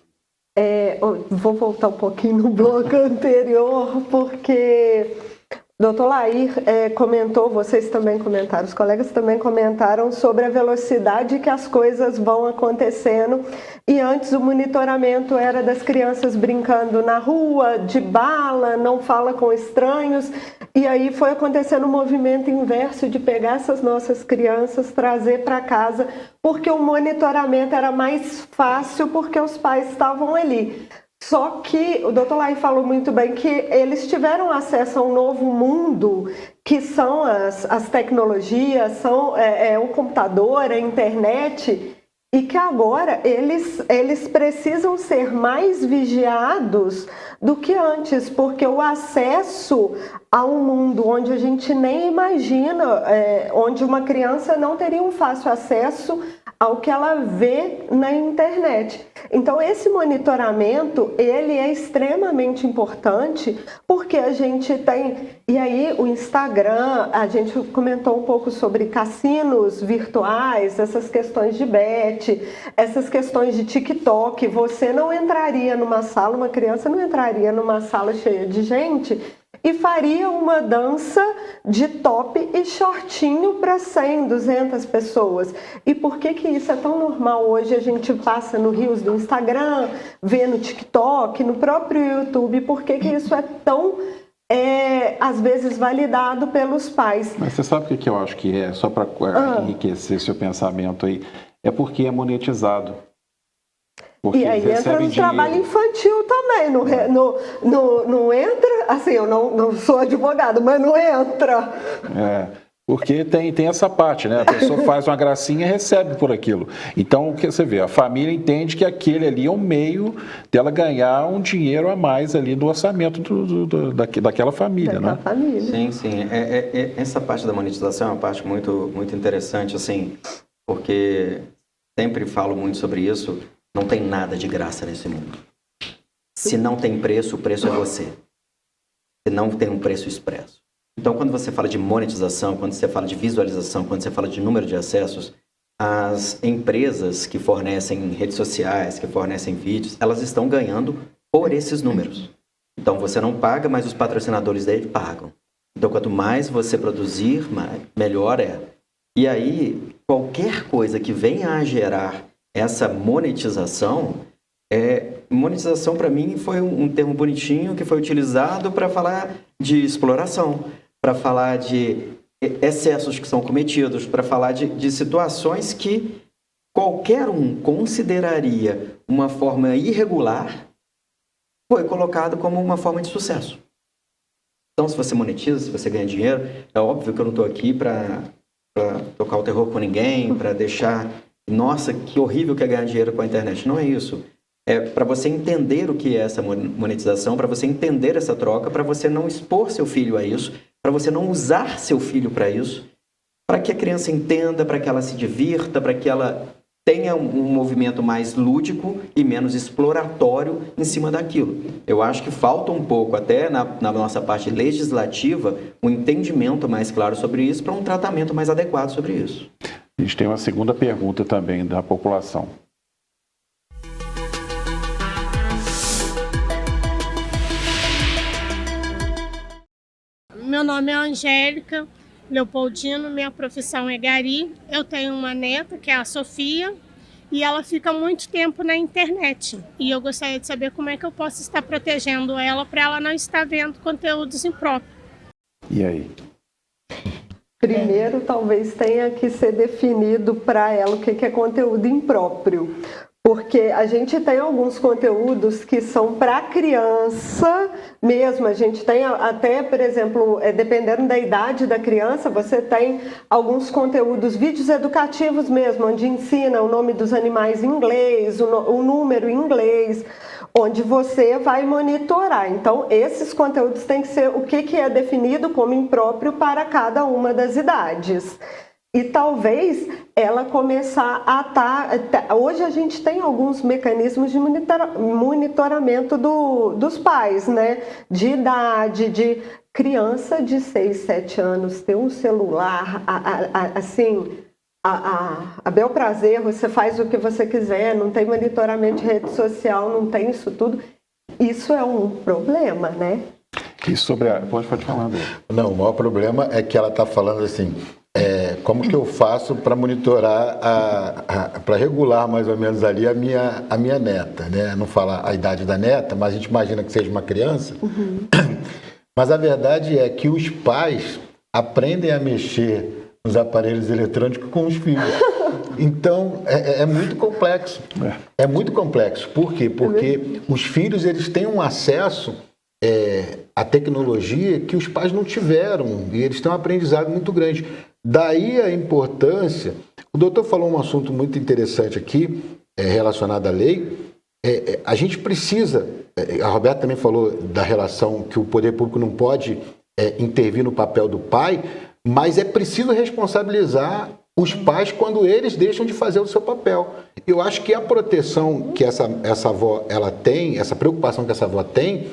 Vou voltar um pouquinho no bloco anterior, porque Dr. Laír comentou, vocês também comentaram, os colegas também comentaram sobre a velocidade que as coisas vão acontecendo. E antes o monitoramento era das crianças brincando na rua, de bala, não fala com estranhos. E aí foi acontecendo um movimento inverso de pegar essas nossas crianças, trazer para casa, porque o monitoramento era mais fácil, porque os pais estavam ali. Só que o Dr. Laír falou muito bem que eles tiveram acesso a um novo mundo, que são as tecnologias, são o computador, a internet, e que agora eles precisam ser mais vigiados do que antes, porque o acesso a um mundo onde a gente nem imagina, onde uma criança não teria um fácil acesso ao que ela vê na internet. Então esse monitoramento, ele é extremamente importante, porque a gente tem, e aí o Instagram, a gente comentou um pouco sobre cassinos virtuais, essas questões de bet, essas questões de TikTok. Você não entraria numa sala, uma criança não entraria numa sala cheia de gente e faria uma dança de top e shortinho para 100, 200 pessoas. E por que isso é tão normal hoje? A gente passa no Reels do Instagram, vê no TikTok, no próprio YouTube. Por que isso é tão, às vezes, validado pelos pais? Mas você sabe o que eu acho que é? Só para enriquecer seu pensamento aí. É porque é monetizado. Porque e aí entra no trabalho infantil também, não entra, assim, eu não sou advogado, mas não entra. Porque tem essa parte, né? A pessoa faz uma gracinha e recebe por aquilo. Então, o que você vê? A família entende que aquele ali é um meio dela ganhar um dinheiro a mais ali do orçamento daquela família, né? Sim. Essa parte da monetização é uma parte muito, muito interessante, assim, porque sempre falo muito sobre isso, não tem nada de graça nesse mundo. Se não tem preço, o preço é você. Se não tem um preço expresso. Então, quando você fala de monetização, quando você fala de visualização, quando você fala de número de acessos, as empresas que fornecem redes sociais, que fornecem vídeos, elas estão ganhando por esses números. Então, você não paga, mas os patrocinadores dele pagam. Então, quanto mais você produzir, melhor é. E aí, qualquer coisa que venha a gerar essa monetização, monetização para mim foi um termo bonitinho que foi utilizado para falar de exploração, para falar de excessos que são cometidos, para falar de situações que qualquer um consideraria uma forma irregular, foi colocado como uma forma de sucesso. Então, se você monetiza, se você ganha dinheiro, é óbvio que eu não estou aqui para tocar o terror com ninguém, para deixar, nossa, que horrível que é ganhar dinheiro com a internet. Não é isso. É para você entender o que é essa monetização, para você entender essa troca, para você não expor seu filho a isso, para você não usar seu filho para isso, para que a criança entenda, para que ela se divirta, para que ela tenha um movimento mais lúdico e menos exploratório em cima daquilo. Eu acho que falta um pouco, até na nossa parte legislativa, um entendimento mais claro sobre isso, para um tratamento mais adequado sobre isso. A gente tem uma segunda pergunta também da população. Meu nome é Angélica Leopoldino, minha profissão é gari. Eu tenho uma neta, que é a Sofia, e ela fica muito tempo na internet. E eu gostaria de saber como é que eu posso estar protegendo ela para ela não estar vendo conteúdos impróprios. E aí? Primeiro, talvez tenha que ser definido para ela o que é conteúdo impróprio. Porque a gente tem alguns conteúdos que são para criança mesmo. A gente tem até, por exemplo, dependendo da idade da criança, você tem alguns conteúdos, vídeos educativos mesmo, onde ensina o nome dos animais em inglês, o número em inglês, onde você vai monitorar. Então, esses conteúdos têm que ser o que é definido como impróprio para cada uma das idades. E talvez ela começar a hoje a gente tem alguns mecanismos de monitoramento dos pais, né? De idade, de criança de 6, 7 anos, ter um celular, assim, a bel prazer, você faz o que você quiser, não tem monitoramento de rede social, não tem isso tudo. Isso é um problema, né? E sobre pode falar, André. Não, o maior problema é que ela está falando assim... como que eu faço para monitorar, para regular mais ou menos ali a minha neta, né? Não falar a idade da neta, mas a gente imagina que seja uma criança. Uhum. Mas a verdade é que os pais aprendem a mexer nos aparelhos eletrônicos com os filhos. Então, é muito complexo. É muito complexo. Por quê? Porque os filhos, eles têm um acesso à tecnologia que os pais não tiveram. E eles têm um aprendizado muito grande. Daí a importância... O doutor falou um assunto muito interessante aqui, relacionado à lei. A gente precisa... A Roberta também falou da relação que o poder público não pode intervir no papel do pai, mas é preciso responsabilizar os pais quando eles deixam de fazer o seu papel. Eu acho que a proteção que essa avó ela tem, essa preocupação que essa avó tem,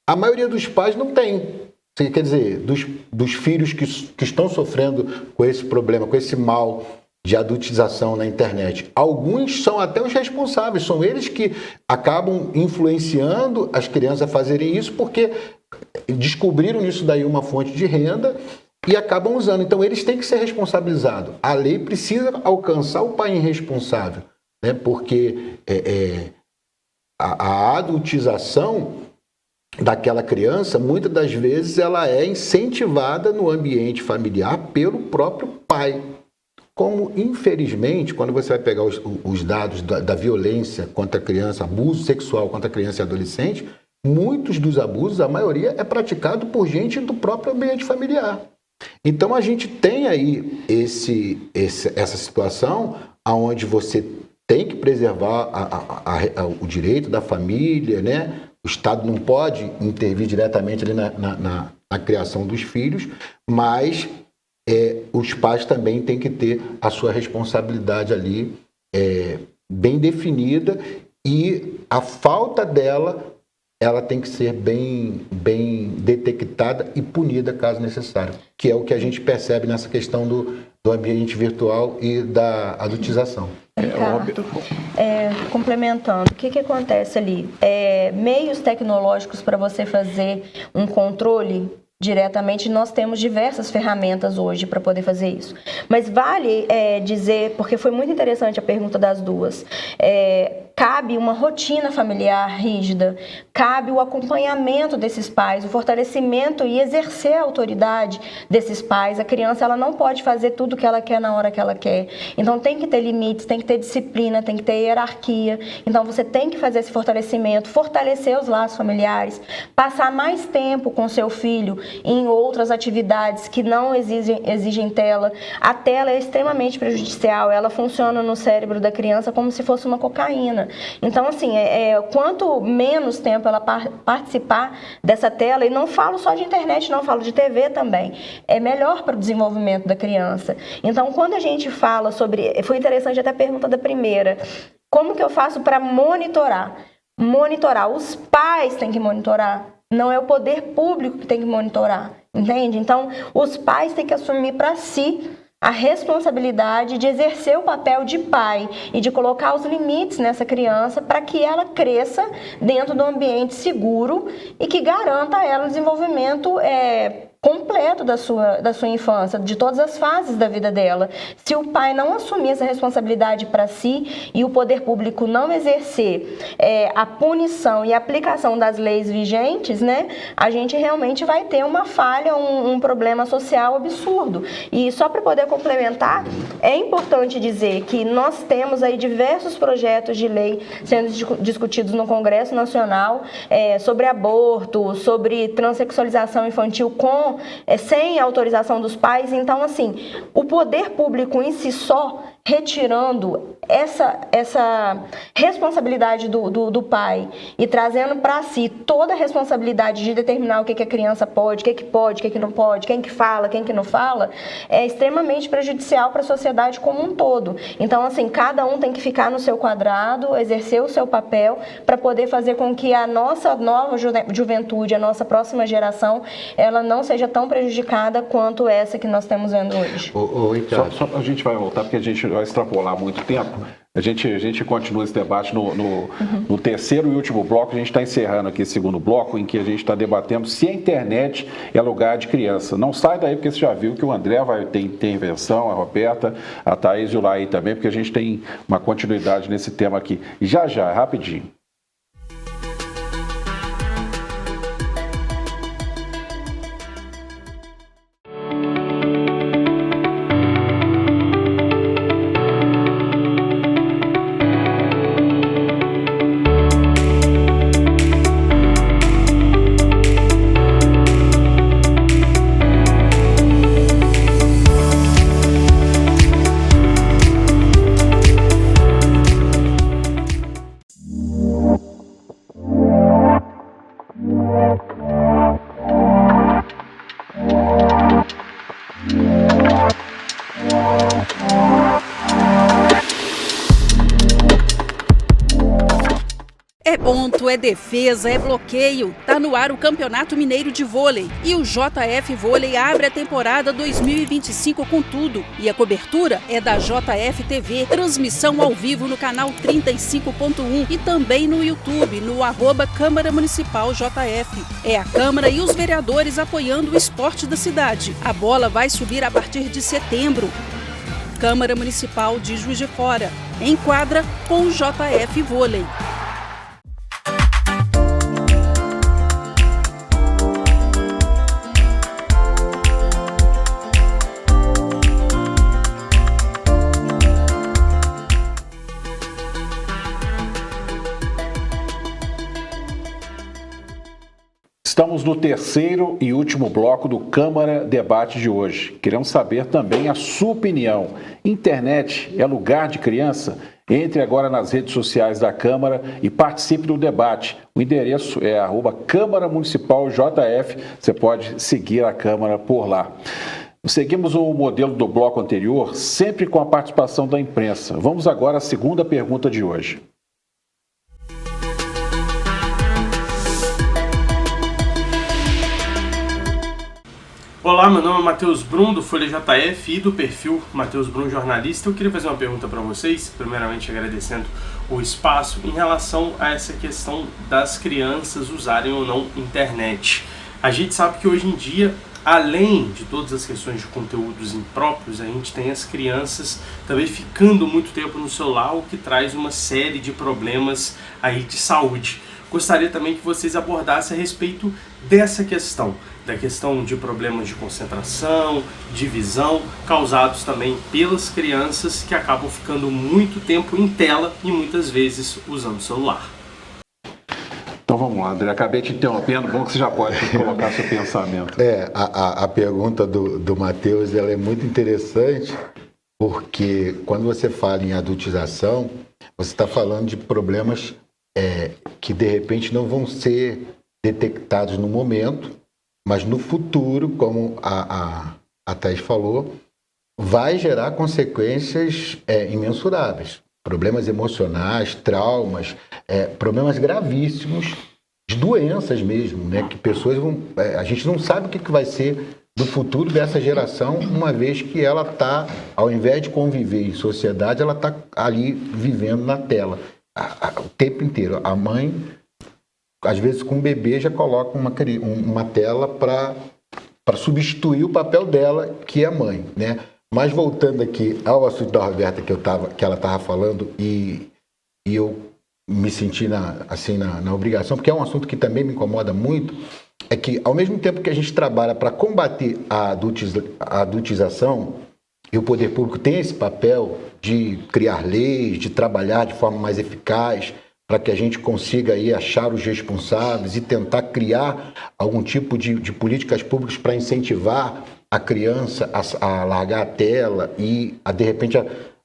a maioria dos pais não tem. Quer dizer, dos filhos que estão sofrendo com esse problema, com esse mal de adultização na internet. Alguns são até os responsáveis, são eles que acabam influenciando as crianças a fazerem isso porque descobriram nisso daí uma fonte de renda e acabam usando. Então, eles têm que ser responsabilizados. A lei precisa alcançar o pai irresponsável, né? Porque a adultização daquela criança, muitas das vezes, ela é incentivada no ambiente familiar pelo próprio pai. Como, infelizmente, quando você vai pegar os dados da violência contra a criança, abuso sexual contra a criança e adolescente, muitos dos abusos, a maioria, é praticado por gente do próprio ambiente familiar. Então, a gente tem aí essa situação onde você tem que preservar o direito da família, né? O Estado não pode intervir diretamente ali na criação dos filhos, mas os pais também têm que ter a sua responsabilidade ali bem definida e a falta dela, ela tem que ser bem detectada e punida caso necessário, que é o que a gente percebe nessa questão do ambiente virtual e da adultização. Complementando, o que acontece ali? Meios tecnológicos para você fazer um controle diretamente, nós temos diversas ferramentas hoje para poder fazer isso. Mas vale dizer, porque foi muito interessante a pergunta das duas, cabe uma rotina familiar rígida, cabe o acompanhamento desses pais, o fortalecimento e exercer a autoridade desses pais. A criança, ela não pode fazer tudo o que ela quer na hora que ela quer. Então tem que ter limites, tem que ter disciplina, tem que ter hierarquia. Então você tem que fazer esse fortalecimento, fortalecer os laços familiares, passar mais tempo com seu filho em outras atividades que não exigem tela. A tela é extremamente prejudicial, ela funciona no cérebro da criança como se fosse uma cocaína. Então, assim, quanto menos tempo ela participar dessa tela, e não falo só de internet, não, falo de TV também, é melhor para o desenvolvimento da criança. Então, quando a gente fala sobre... Foi interessante até a pergunta da primeira. Como que eu faço para monitorar? Monitorar. Os pais têm que monitorar. Não é o poder público que tem que monitorar, entende? Então, os pais têm que assumir para si a responsabilidade de exercer o papel de pai e de colocar os limites nessa criança para que ela cresça dentro de um ambiente seguro e que garanta a ela o desenvolvimento completo da sua infância, de todas as fases da vida dela. Se o pai não assumir essa responsabilidade para si e o poder público não exercer a punição e a aplicação das leis vigentes, né, a gente realmente vai ter uma falha, um problema social absurdo. E só para poder complementar, é importante dizer que nós temos aí diversos projetos de lei sendo discutidos no Congresso Nacional sobre aborto, sobre transexualização infantil sem autorização dos pais. Então, assim, o poder público em si só, retirando essa responsabilidade do pai e trazendo para si toda a responsabilidade de determinar o que a criança pode, o que não pode, quem que fala, quem que não fala, é extremamente prejudicial para a sociedade como um todo. Então, assim, cada um tem que ficar no seu quadrado, exercer o seu papel para poder fazer com que a nossa nova juventude, a nossa próxima geração, ela não seja tão prejudicada quanto essa que nós temos vendo hoje. Só a gente vai voltar, porque a gente vai extrapolar muito tempo. A gente continua esse debate no terceiro e último bloco. A gente está encerrando aqui esse segundo bloco, em que a gente está debatendo se a internet é lugar de criança. Não sai daí, porque você já viu que o André vai ter intervenção, a Roberta, a Thaís e o Laí também, porque a gente tem uma continuidade nesse tema aqui. E já, rapidinho. É ponto, é defesa, é bloqueio. Tá no ar o Campeonato Mineiro de Vôlei. E o JF Vôlei abre a temporada 2025 com tudo. E a cobertura é da JF TV. Transmissão ao vivo no canal 35.1 e também no YouTube, no @Câmara Municipal JF. É a Câmara e os vereadores apoiando o esporte da cidade. A bola vai subir a partir de setembro. Câmara Municipal de Juiz de Fora. Em quadra com o JF Vôlei. Estamos no terceiro e último bloco do Câmara Debate de hoje. Queremos saber também a sua opinião. Internet é lugar de criança? Entre agora nas redes sociais da Câmara e participe do debate. O endereço é @Câmara Municipal JF. Você pode seguir a Câmara por lá. Seguimos o modelo do bloco anterior, sempre com a participação da imprensa. Vamos agora à segunda pergunta de hoje. Olá, meu nome é Matheus Brum, do Folha JF e do perfil Matheus Brum Jornalista. Eu queria fazer uma pergunta para vocês, primeiramente agradecendo o espaço, em relação a essa questão das crianças usarem ou não internet. A gente sabe que hoje em dia, além de todas as questões de conteúdos impróprios, a gente tem as crianças também ficando muito tempo no celular, o que traz uma série de problemas aí de saúde. Gostaria também que vocês abordassem a respeito dessa questão, da questão de problemas de concentração, de visão, causados também pelas crianças que acabam ficando muito tempo em tela e muitas vezes usando o celular. Então vamos lá, André, acabei te interrompendo, bom que você já pode colocar seu pensamento. A pergunta do Matheus, ela é muito interessante, porque quando você fala em adultização, você está falando de problemas que de repente não vão ser detectados no momento, mas no futuro, como a Thais falou, vai gerar consequências imensuráveis. Problemas emocionais, traumas, problemas gravíssimos, de doenças mesmo, né? Que pessoas vão... a gente não sabe o que vai ser do futuro dessa geração, uma vez que ela está, ao invés de conviver em sociedade, ela está ali vivendo na tela o tempo inteiro. A mãe, às vezes com o bebê, já coloca uma tela para substituir o papel dela, que é a mãe, né? Mas voltando aqui ao assunto da Roberta que ela estava falando, e eu me senti na obrigação, porque é um assunto que também me incomoda muito, é que ao mesmo tempo que a gente trabalha para combater a adultização, e o poder público tem esse papel de criar leis, de trabalhar de forma mais eficaz, para que a gente consiga aí achar os responsáveis e tentar criar algum tipo de políticas públicas para incentivar a criança a largar a tela e, de repente,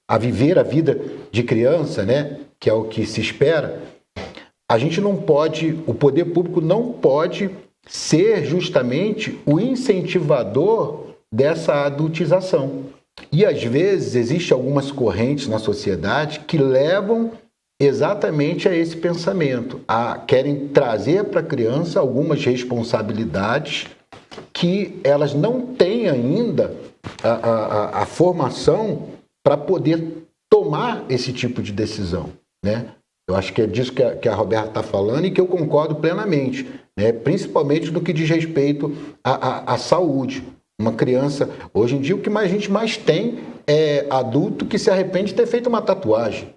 a viver a vida de criança, né? Que é o que se espera. A gente não pode, o poder público não pode ser justamente o incentivador dessa adultização. E, às vezes, existem algumas correntes na sociedade que levam exatamente a esse pensamento, querem trazer para a criança algumas responsabilidades que elas não têm ainda a formação para poder tomar esse tipo de decisão, né? Eu acho que é disso que a Roberta está falando e que eu concordo plenamente, né? Principalmente no que diz respeito à saúde. Uma criança, hoje em dia, o que a gente mais tem é adulto que se arrepende de ter feito uma tatuagem,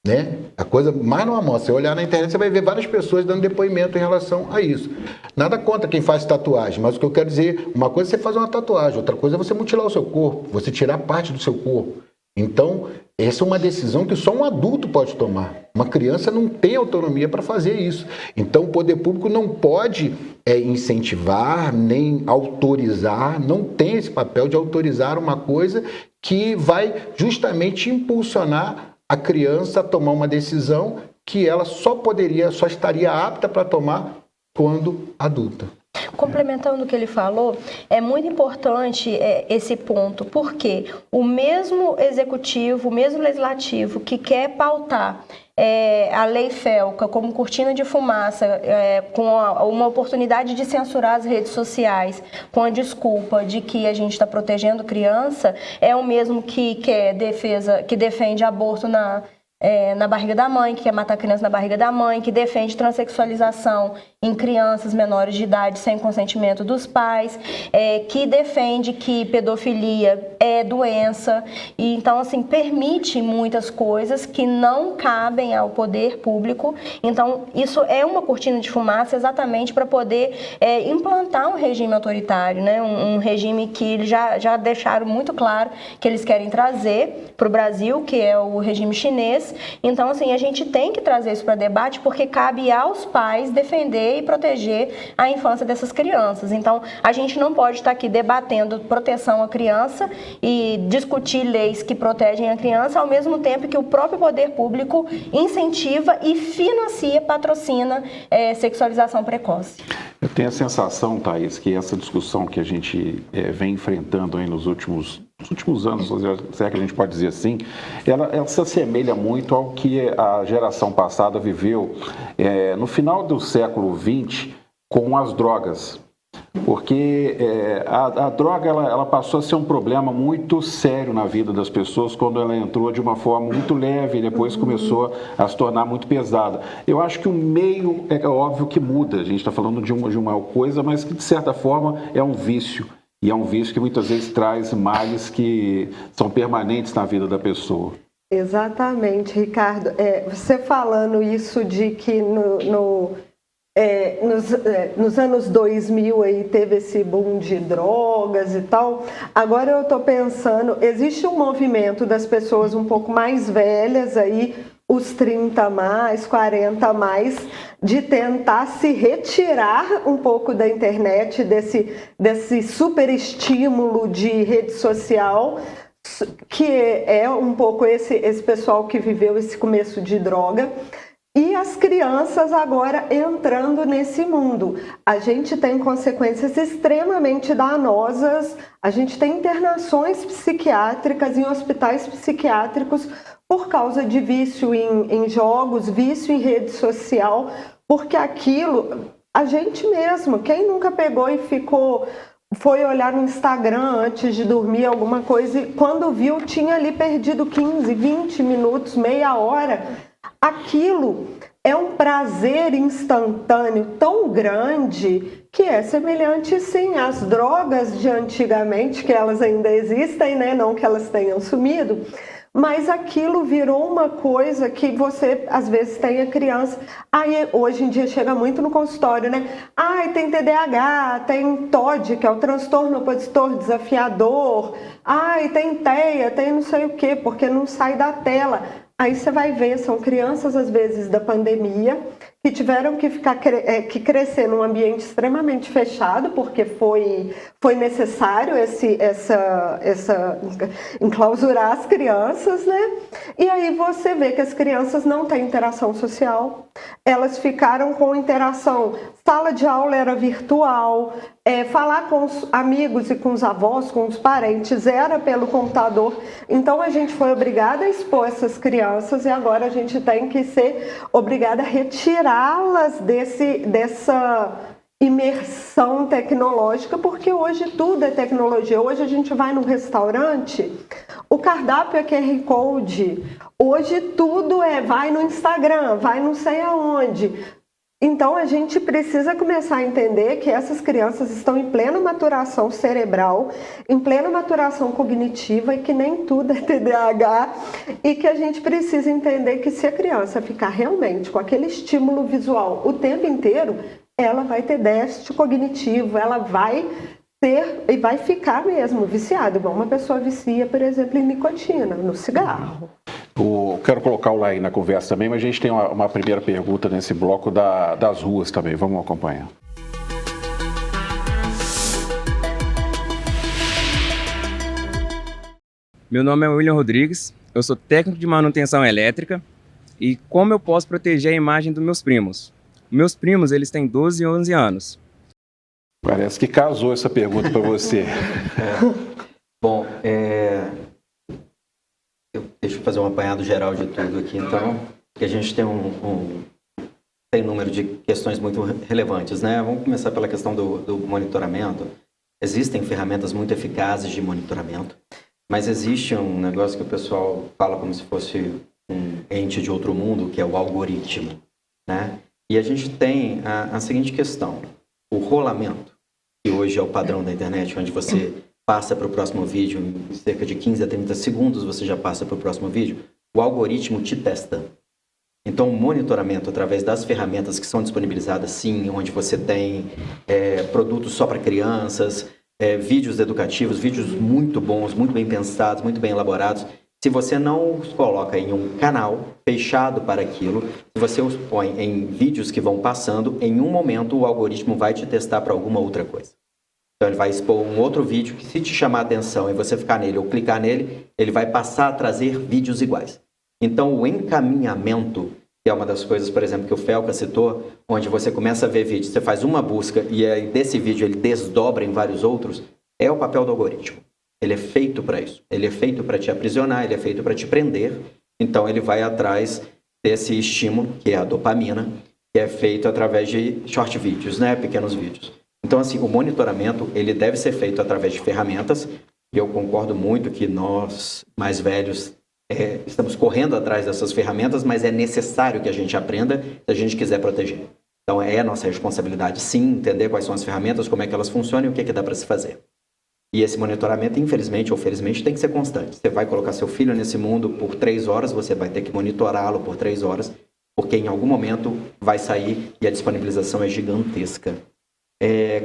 né? A coisa mais normal, você olhar na internet, você vai ver várias pessoas dando depoimento em relação a isso. Nada contra quem faz tatuagem, mas o que eu quero dizer, uma coisa é você fazer uma tatuagem, outra coisa é você mutilar o seu corpo, você tirar parte do seu corpo. Então, essa é uma decisão que só um adulto pode tomar. Uma criança não tem autonomia para fazer isso. Então, o poder público não pode incentivar, nem autorizar, não tem esse papel de autorizar uma coisa que vai justamente impulsionar a criança a tomar uma decisão que ela só estaria apta para tomar quando adulta. Complementando o que ele falou, é muito importante esse ponto, porque o mesmo executivo, o mesmo legislativo que quer pautar a lei FELCA como cortina de fumaça, com uma oportunidade de censurar as redes sociais, com a desculpa de que a gente está protegendo criança, é o mesmo que defende aborto na barriga da mãe, que quer matar criança na barriga da mãe, que defende transexualização em crianças menores de idade sem consentimento dos pais, que defende que pedofilia é doença, e então assim permite muitas coisas que não cabem ao poder público. Então isso é uma cortina de fumaça exatamente para poder implantar um regime autoritário, né? Um regime que eles já deixaram muito claro que eles querem trazer para o Brasil, que é o regime chinês. Então, assim, a gente tem que trazer isso para debate porque cabe aos pais defender defender e proteger a infância dessas crianças. Então, a gente não pode estar aqui debatendo proteção à criança e discutir leis que protegem a criança, ao mesmo tempo que o próprio poder público incentiva e financia, patrocina sexualização precoce. Eu tenho a sensação, Thaís, que essa discussão que a gente vem enfrentando aí nos últimos anos, se é que a gente pode dizer assim, ela se assemelha muito ao que a geração passada viveu no final do século XX com as drogas. Porque a droga ela passou a ser um problema muito sério na vida das pessoas quando ela entrou de uma forma muito leve e depois começou a se tornar muito pesada. Eu acho que o meio é óbvio que muda, a gente está falando de uma coisa, mas que de certa forma é um vício. E é um vício que muitas vezes traz males que são permanentes na vida da pessoa. Exatamente, Ricardo. Você falando isso de que nos anos 2000 aí teve esse boom de drogas e tal. Agora eu estou pensando, existe um movimento das pessoas um pouco mais velhas aí, os 30 mais, 40 mais, de tentar se retirar um pouco da internet, desse super estímulo de rede social, que é um pouco esse pessoal que viveu esse começo de droga. E as crianças agora entrando nesse mundo. A gente tem consequências extremamente danosas, a gente tem internações psiquiátricas em hospitais psiquiátricos por causa de vício em jogos, vício em rede social, porque aquilo, a gente mesmo, quem nunca pegou e foi olhar no Instagram antes de dormir alguma coisa e quando viu tinha ali perdido 15, 20 minutos, meia hora. Aquilo é um prazer instantâneo tão grande que é semelhante, sim, às drogas de antigamente, que elas ainda existem, né? Não que elas tenham sumido, mas aquilo virou uma coisa que você, às vezes, tem a criança... Aí, hoje em dia, chega muito no consultório, né? Ai, tem TDAH, tem TOD, que é o transtorno opositor desafiador. Ai, tem TEA, tem não sei o quê, porque não sai da tela. Aí você vai ver, são crianças, às vezes, da pandemia, que tiveram que crescer num ambiente extremamente fechado, porque foi necessário enclausurar as crianças, né? E aí você vê que as crianças não têm interação social, elas ficaram com interação, sala de aula era virtual, falar com os amigos e com os avós, com os parentes, era pelo computador. Então a gente foi obrigada a expor essas crianças e agora a gente tem que ser obrigada a retirá-las dessa imersão tecnológica, porque hoje tudo é tecnologia. Hoje a gente vai num restaurante, o cardápio é QR Code, hoje tudo vai no Instagram, vai não sei aonde. Então a gente precisa começar a entender que essas crianças estão em plena maturação cerebral, em plena maturação cognitiva e que nem tudo é TDAH e que a gente precisa entender que se a criança ficar realmente com aquele estímulo visual o tempo inteiro, ela vai ter déficit cognitivo, ela vai ter e vai ficar mesmo viciada, igual uma pessoa vicia, por exemplo, em nicotina, no cigarro. Quero colocar o Laí na conversa também, mas a gente tem uma primeira pergunta nesse bloco das ruas também. Vamos acompanhar. Meu nome é William Rodrigues, eu sou técnico de manutenção elétrica e como eu posso proteger a imagem dos meus primos? Meus primos, eles têm 12 e 11 anos. Parece que casou essa pergunta para você. Bom, deixa eu fazer um apanhado geral de tudo aqui, então, que a gente tem tem número de questões muito relevantes, né? Vamos começar pela questão do monitoramento. Existem ferramentas muito eficazes de monitoramento, mas existe um negócio que o pessoal fala como se fosse um ente de outro mundo, que é o algoritmo, né? E a gente tem a seguinte questão, o rolamento, que hoje é o padrão da internet, onde você passa para o próximo vídeo, em cerca de 15 a 30 segundos você já passa para o próximo vídeo, o algoritmo te testa. Então, o monitoramento através das ferramentas que são disponibilizadas, sim, onde você tem produtos só para crianças, vídeos educativos, vídeos muito bons, muito bem pensados, muito bem elaborados. se você não os coloca em um canal fechado para aquilo, se você os põe em vídeos que vão passando, em um momento o algoritmo vai te testar para alguma outra coisa. Então ele vai expor um outro vídeo que, se te chamar a atenção e você ficar nele ou clicar nele, ele vai passar a trazer vídeos iguais. Então o encaminhamento, que é uma das coisas, por exemplo, que o Felca citou, onde você começa a ver vídeos, você faz uma busca e aí desse vídeo ele desdobra em vários outros, é o papel do algoritmo. Ele é feito para isso. Ele é feito para te aprisionar, ele é feito para te prender. Então ele vai atrás desse estímulo, que é a dopamina, que é feito através de short vídeos, né? Pequenos vídeos. Então, assim, o monitoramento, ele deve ser feito através de ferramentas, e eu concordo muito que nós, mais velhos, estamos correndo atrás dessas ferramentas, mas é necessário que a gente aprenda se a gente quiser proteger. Então, é nossa responsabilidade, sim, entender quais são as ferramentas, como é que elas funcionam e o que dá para se fazer. E esse monitoramento, infelizmente ou felizmente, tem que ser constante. Você vai colocar seu filho nesse mundo por 3 horas, você vai ter que monitorá-lo por 3 horas, porque em algum momento vai sair e a disponibilização é gigantesca.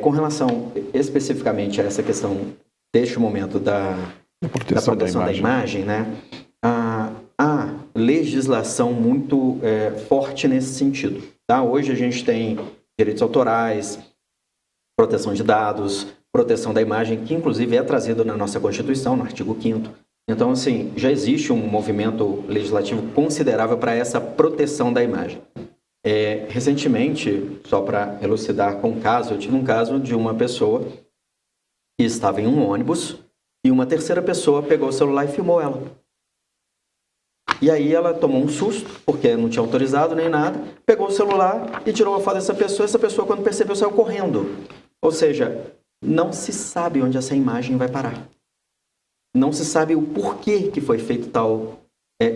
Com relação especificamente a essa questão deste momento da proteção da imagem, né? Há legislação muito forte nesse sentido. Tá? Hoje a gente tem direitos autorais, proteção de dados, proteção da imagem, que inclusive é trazido na nossa Constituição, no artigo 5º. Então, assim, já existe um movimento legislativo considerável para essa proteção da imagem. Recentemente, só para elucidar com um caso, eu tive um caso de uma pessoa que estava em um ônibus e uma terceira pessoa pegou o celular e filmou ela. E aí ela tomou um susto, porque não tinha autorizado nem nada, pegou o celular e tirou uma foto dessa pessoa. Essa pessoa, quando percebeu, saiu correndo. Ou seja, não se sabe onde essa imagem vai parar. Não se sabe o porquê que foi feito tal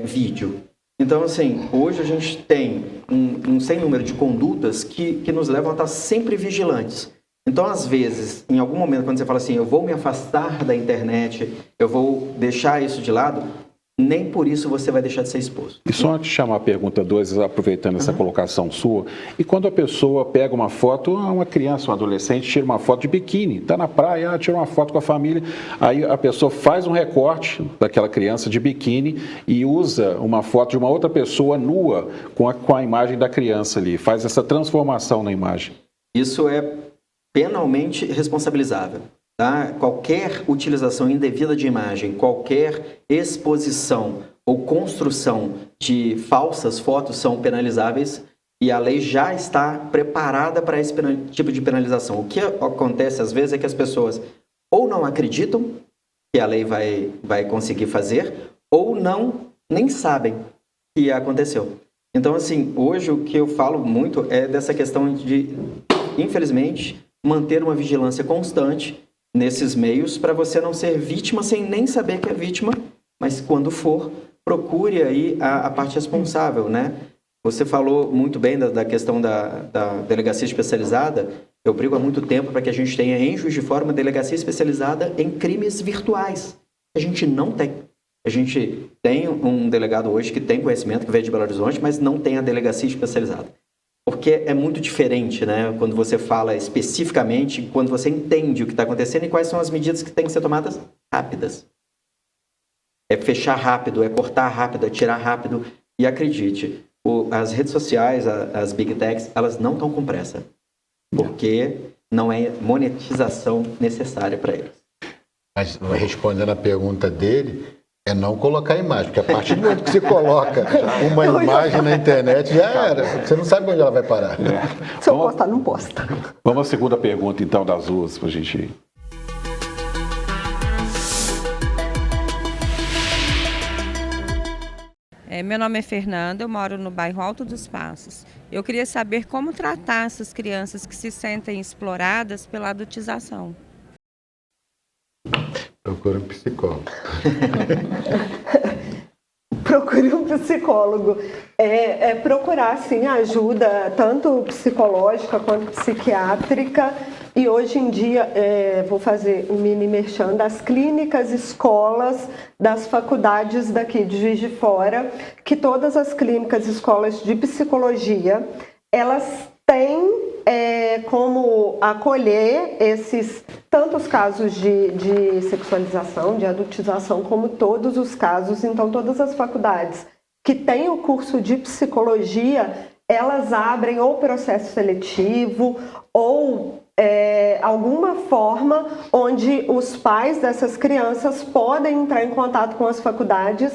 vídeo. Então, assim, hoje a gente tem um sem número de condutas que nos levam a estar sempre vigilantes. Então, às vezes, em algum momento, quando você fala assim, eu vou me afastar da internet, eu vou deixar isso de lado, nem por isso você vai deixar de ser exposto. E só antes de chamar a pergunta 2, aproveitando essa colocação sua, e quando a pessoa pega uma foto, uma criança, um adolescente, tira uma foto de biquíni, está na praia, tira uma foto com a família, aí a pessoa faz um recorte daquela criança de biquíni e usa uma foto de uma outra pessoa nua com a imagem da criança ali, faz essa transformação na imagem. Isso é penalmente responsabilizável. Tá? Qualquer utilização indevida de imagem, qualquer exposição ou construção de falsas fotos são penalizáveis e a lei já está preparada para esse tipo de penalização. O que acontece às vezes é que as pessoas ou não acreditam que a lei vai conseguir fazer ou nem sabem que aconteceu. Então, assim, hoje o que eu falo muito é dessa questão de, infelizmente, manter uma vigilância constante nesses meios para você não ser vítima sem nem saber que é vítima, mas quando for, procure aí a parte responsável, né? Você falou muito bem da questão da delegacia especializada. Eu brigo há muito tempo para que a gente tenha em Juiz de Fora uma delegacia especializada em crimes virtuais. A gente não tem. A gente tem um delegado hoje que tem conhecimento, que veio de Belo Horizonte, mas não tem a delegacia especializada. Porque é muito diferente, né? Quando você fala especificamente, quando você entende o que está acontecendo e quais são as medidas que têm que ser tomadas rápidas. É fechar rápido, é cortar rápido, é tirar rápido. E acredite, as redes sociais, as big techs, elas não estão com pressa. Porque não é monetização necessária para eles. Mas respondendo a pergunta dele, é não colocar imagem, porque a partir do momento que você coloca uma imagem na internet, já era. Você não sabe onde ela vai parar. Se eu postar, não posta. Vamos à segunda pergunta, então, das duas, para a gente ir. Meu nome é Fernanda, eu moro no bairro Alto dos Passos. Eu queria saber como tratar essas crianças que se sentem exploradas pela adultização. Procura um psicólogo. Procure um psicólogo. Procurar, sim, ajuda tanto psicológica quanto psiquiátrica. E hoje em dia, vou fazer um mini merchan das clínicas, escolas, das faculdades daqui de Juiz de Fora, que todas as clínicas, escolas de psicologia, elas têm como acolher esses tanto os casos de sexualização, de adultização, como todos os casos. Então, todas as faculdades que têm o curso de psicologia, elas abrem ou processo seletivo ou alguma forma onde os pais dessas crianças podem entrar em contato com as faculdades.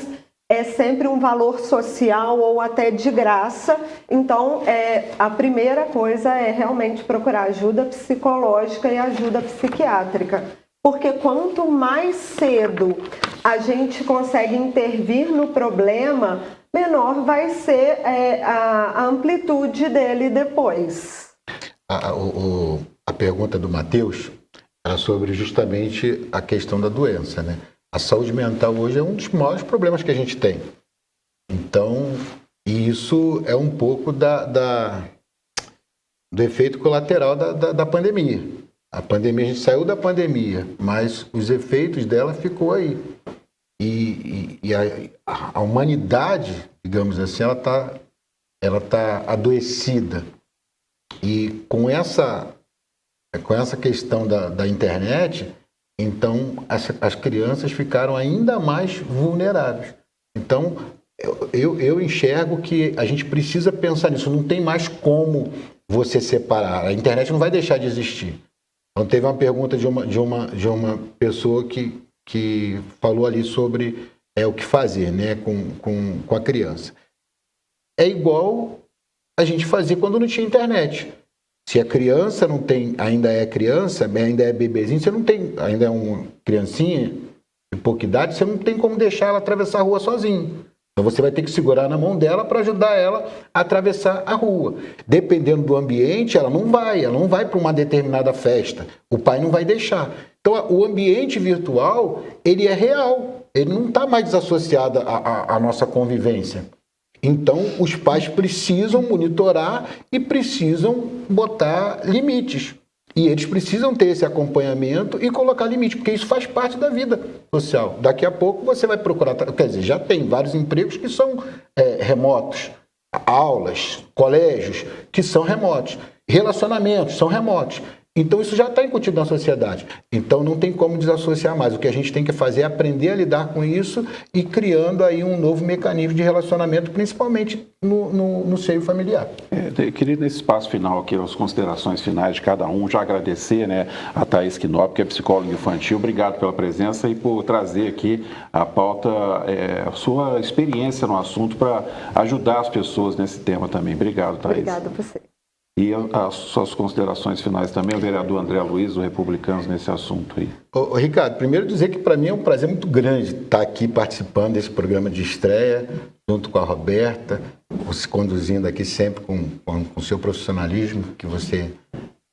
É sempre um valor social ou até de graça. Então, a primeira coisa é realmente procurar ajuda psicológica e ajuda psiquiátrica. Porque quanto mais cedo a gente consegue intervir no problema, menor vai ser a amplitude dele depois. A pergunta do Matheus era sobre justamente a questão da doença, né? A saúde mental hoje é um dos maiores problemas que a gente tem. Então, isso é um pouco do efeito colateral da pandemia. A pandemia, a gente saiu da pandemia, mas os efeitos dela ficou aí. E a humanidade, digamos assim, ela tá adoecida. E com essa questão da internet, então as crianças ficaram ainda mais vulneráveis. Então, eu enxergo que a gente precisa pensar nisso. Não tem mais como você separar. A internet não vai deixar de existir. Então, teve uma pergunta de uma pessoa que falou ali sobre o que fazer, né, com a criança. É igual a gente fazia quando não tinha internet. Se a criança não tem, ainda é criança, ainda é bebezinho, você não tem, ainda é uma criancinha de pouca idade, você não tem como deixar ela atravessar a rua sozinho. Então você vai ter que segurar na mão dela para ajudar ela a atravessar a rua. Dependendo do ambiente, ela não vai para uma determinada festa. O pai não vai deixar. Então o ambiente virtual, ele é real. Ele não está mais desassociado à nossa convivência. Então, os pais precisam monitorar e precisam botar limites. E eles precisam ter esse acompanhamento e colocar limite, porque isso faz parte da vida social. Daqui a pouco você vai procurar... Quer dizer, já tem vários empregos que são remotos. Aulas, colégios que são remotos. Relacionamentos são remotos. Então, isso já está incutido na sociedade. Então, não tem como desassociar mais. O que a gente tem que fazer é aprender a lidar com isso e criando aí um novo mecanismo de relacionamento, principalmente no seio familiar. Eu queria, nesse espaço final aqui, as considerações finais de cada um, já agradecer, né, a Thaís Knopp, que é psicóloga infantil. Obrigado pela presença e por trazer aqui a pauta, a sua experiência no assunto para ajudar as pessoas nesse tema também. Obrigado, Thaís. Obrigada a você. E as suas considerações finais também, o vereador André Luiz, do Republicanos, nesse assunto aí. Ricardo, primeiro dizer que para mim é um prazer muito grande estar aqui participando desse programa de estreia, junto com a Roberta, se conduzindo aqui sempre com o seu profissionalismo, que você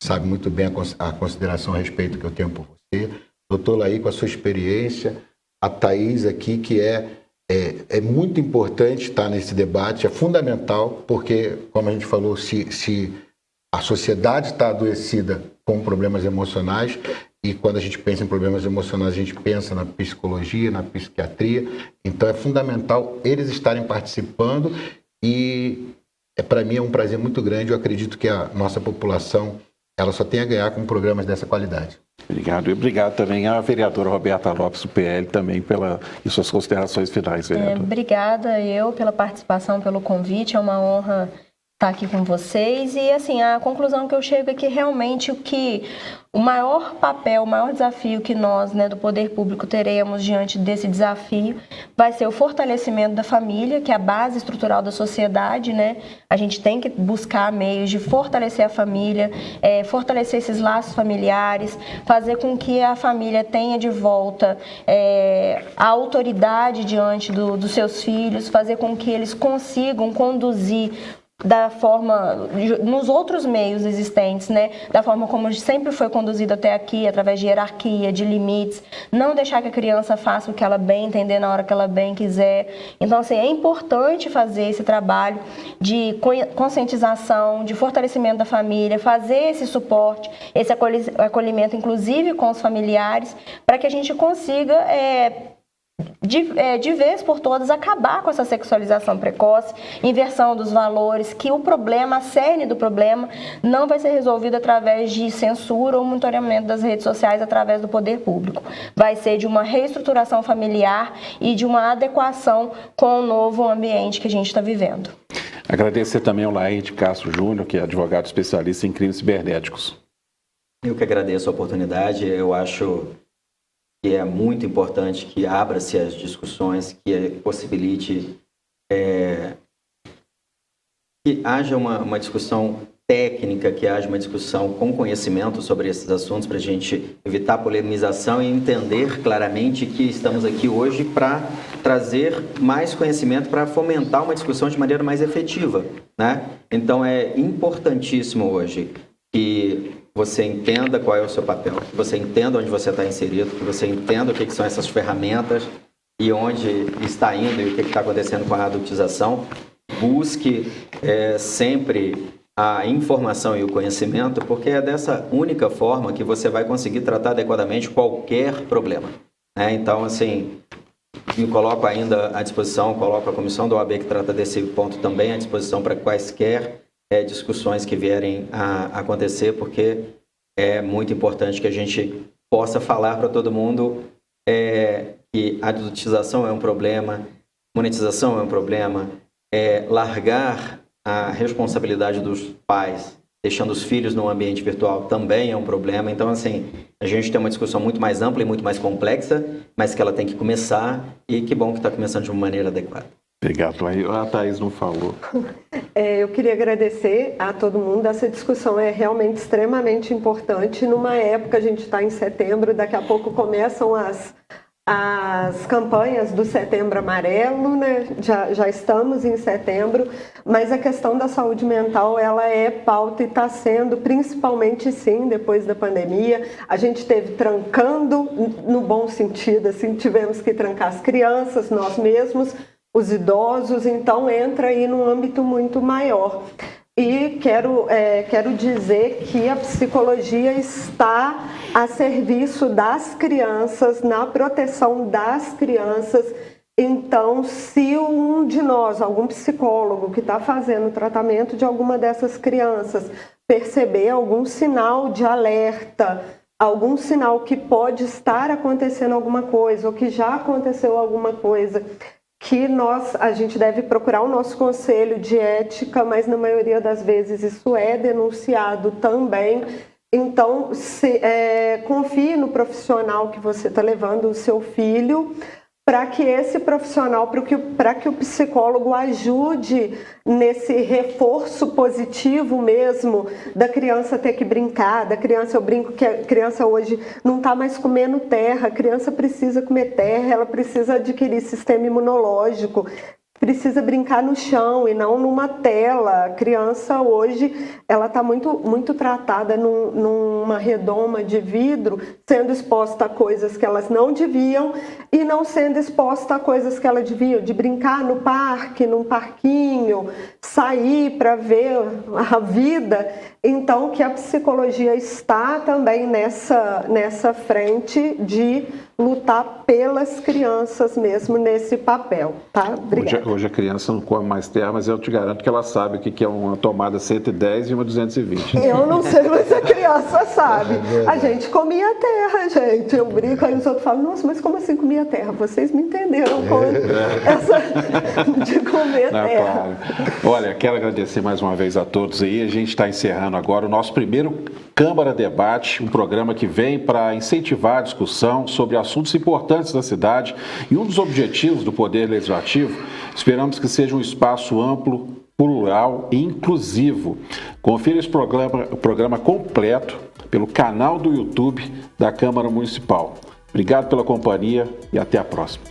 sabe muito bem a consideração a respeito que eu tenho por você. Doutor Laí, com a sua experiência, a Thaís aqui, que é muito importante estar nesse debate, é fundamental, porque, como a gente falou, se a sociedade está adoecida com problemas emocionais, e quando a gente pensa em problemas emocionais, a gente pensa na psicologia, na psiquiatria. Então é fundamental eles estarem participando e para mim é um prazer muito grande. Eu acredito que a nossa população ela só tem a ganhar com programas dessa qualidade. Obrigado. E obrigado também à vereadora Roberta Lopes, do PL, também e suas considerações finais, vereadora. Obrigada pela participação, pelo convite. É uma honra estar aqui com vocês. E assim, a conclusão que eu chego é que realmente o maior papel, o maior desafio que nós, do poder público, teremos diante desse desafio vai ser o fortalecimento da família, que é a base estrutural da sociedade, A gente tem que buscar meios de fortalecer a família, fortalecer esses laços familiares, fazer com que a família tenha de volta a autoridade diante dos seus filhos, fazer com que eles consigam conduzir da forma, nos outros meios existentes, da forma como sempre foi conduzido até aqui, através de hierarquia, de limites, não deixar que a criança faça o que ela bem entender na hora que ela bem quiser. Então, assim, é importante fazer esse trabalho de conscientização, de fortalecimento da família, fazer esse suporte, esse acolhimento, inclusive com os familiares, para que a gente consiga de vez por todas, acabar com essa sexualização precoce, inversão dos valores, que o problema, a cerne do problema, não vai ser resolvido através de censura ou monitoramento das redes sociais através do poder público. Vai ser de uma reestruturação familiar e de uma adequação com o novo ambiente que a gente está vivendo. Agradecer também ao Laerte Castro Júnior, que é advogado especialista em crimes cibernéticos. Eu que agradeço a oportunidade. Eu acho que é muito importante que abra-se as discussões, que possibilite que haja uma discussão técnica, que haja uma discussão com conhecimento sobre esses assuntos, para a gente evitar polemização e entender claramente que estamos aqui hoje para trazer mais conhecimento, para fomentar uma discussão de maneira mais efetiva, né? Então é importantíssimo hoje que você entenda qual é o seu papel, que você entenda onde você está inserido, que você entenda o que são essas ferramentas e onde está indo e o que está acontecendo com a adultização. Busque sempre a informação e o conhecimento, porque é dessa única forma que você vai conseguir tratar adequadamente qualquer problema, né? Então, assim, me coloco ainda à disposição, coloco a comissão da OAB que trata desse ponto também à disposição para quaisquer discussões que vierem a acontecer, porque é muito importante que a gente possa falar para todo mundo que a adultização é um problema, monetização é um problema, largar a responsabilidade dos pais, deixando os filhos no ambiente virtual, também é um problema. Então, assim, a gente tem uma discussão muito mais ampla e muito mais complexa, mas que ela tem que começar, e que bom que está começando de uma maneira adequada. Obrigado. A Thaís não falou. Eu queria agradecer a todo mundo. Essa discussão é realmente extremamente importante. Numa época, a gente está em setembro, daqui a pouco começam as campanhas do Setembro Amarelo, né? Já estamos em setembro, mas a questão da saúde mental, ela é pauta e está sendo, principalmente sim, depois da pandemia. A gente teve trancando, no bom sentido, assim, tivemos que trancar as crianças, nós mesmos, os idosos, então entra aí num âmbito muito maior. E quero dizer que a psicologia está a serviço das crianças, na proteção das crianças. Então, se um de nós, algum psicólogo que está fazendo o tratamento de alguma dessas crianças, perceber algum sinal de alerta, algum sinal que pode estar acontecendo alguma coisa, ou que já aconteceu alguma coisa, que a gente deve procurar o nosso conselho de ética, mas na maioria das vezes isso é denunciado também. Então, confie no profissional que você está levando o seu filho, para que esse profissional, para que o psicólogo ajude nesse reforço positivo mesmo da criança ter que brincar, eu brinco que a criança hoje não está mais comendo terra, a criança precisa comer terra, ela precisa adquirir sistema imunológico, precisa brincar no chão e não numa tela. A criança hoje, ela está muito tratada numa redoma de vidro, sendo exposta a coisas que elas não deviam e não sendo exposta a coisas que ela devia, de brincar no parque, num parquinho, sair para ver a vida. Então, que a psicologia está também nessa frente de lutar pelas crianças mesmo nesse papel, tá? Obrigada. Hoje a criança não come mais terra, mas eu te garanto que ela sabe o que é uma tomada 110 e uma 220. Eu não sei, mas a criança sabe. A gente comia terra, gente. Eu brinco, aí os outros falam, nossa, mas como assim comia terra? Vocês me entenderam de comer terra. Claro. Olha, quero agradecer mais uma vez a todos aí. A gente está encerrando agora o nosso primeiro Câmara Debate, um programa que vem para incentivar a discussão sobre assuntos importantes da cidade, e um dos objetivos do Poder Legislativo, esperamos que seja um espaço amplo, plural e inclusivo. Confira esse programa completo pelo canal do YouTube da Câmara Municipal. Obrigado pela companhia e até a próxima.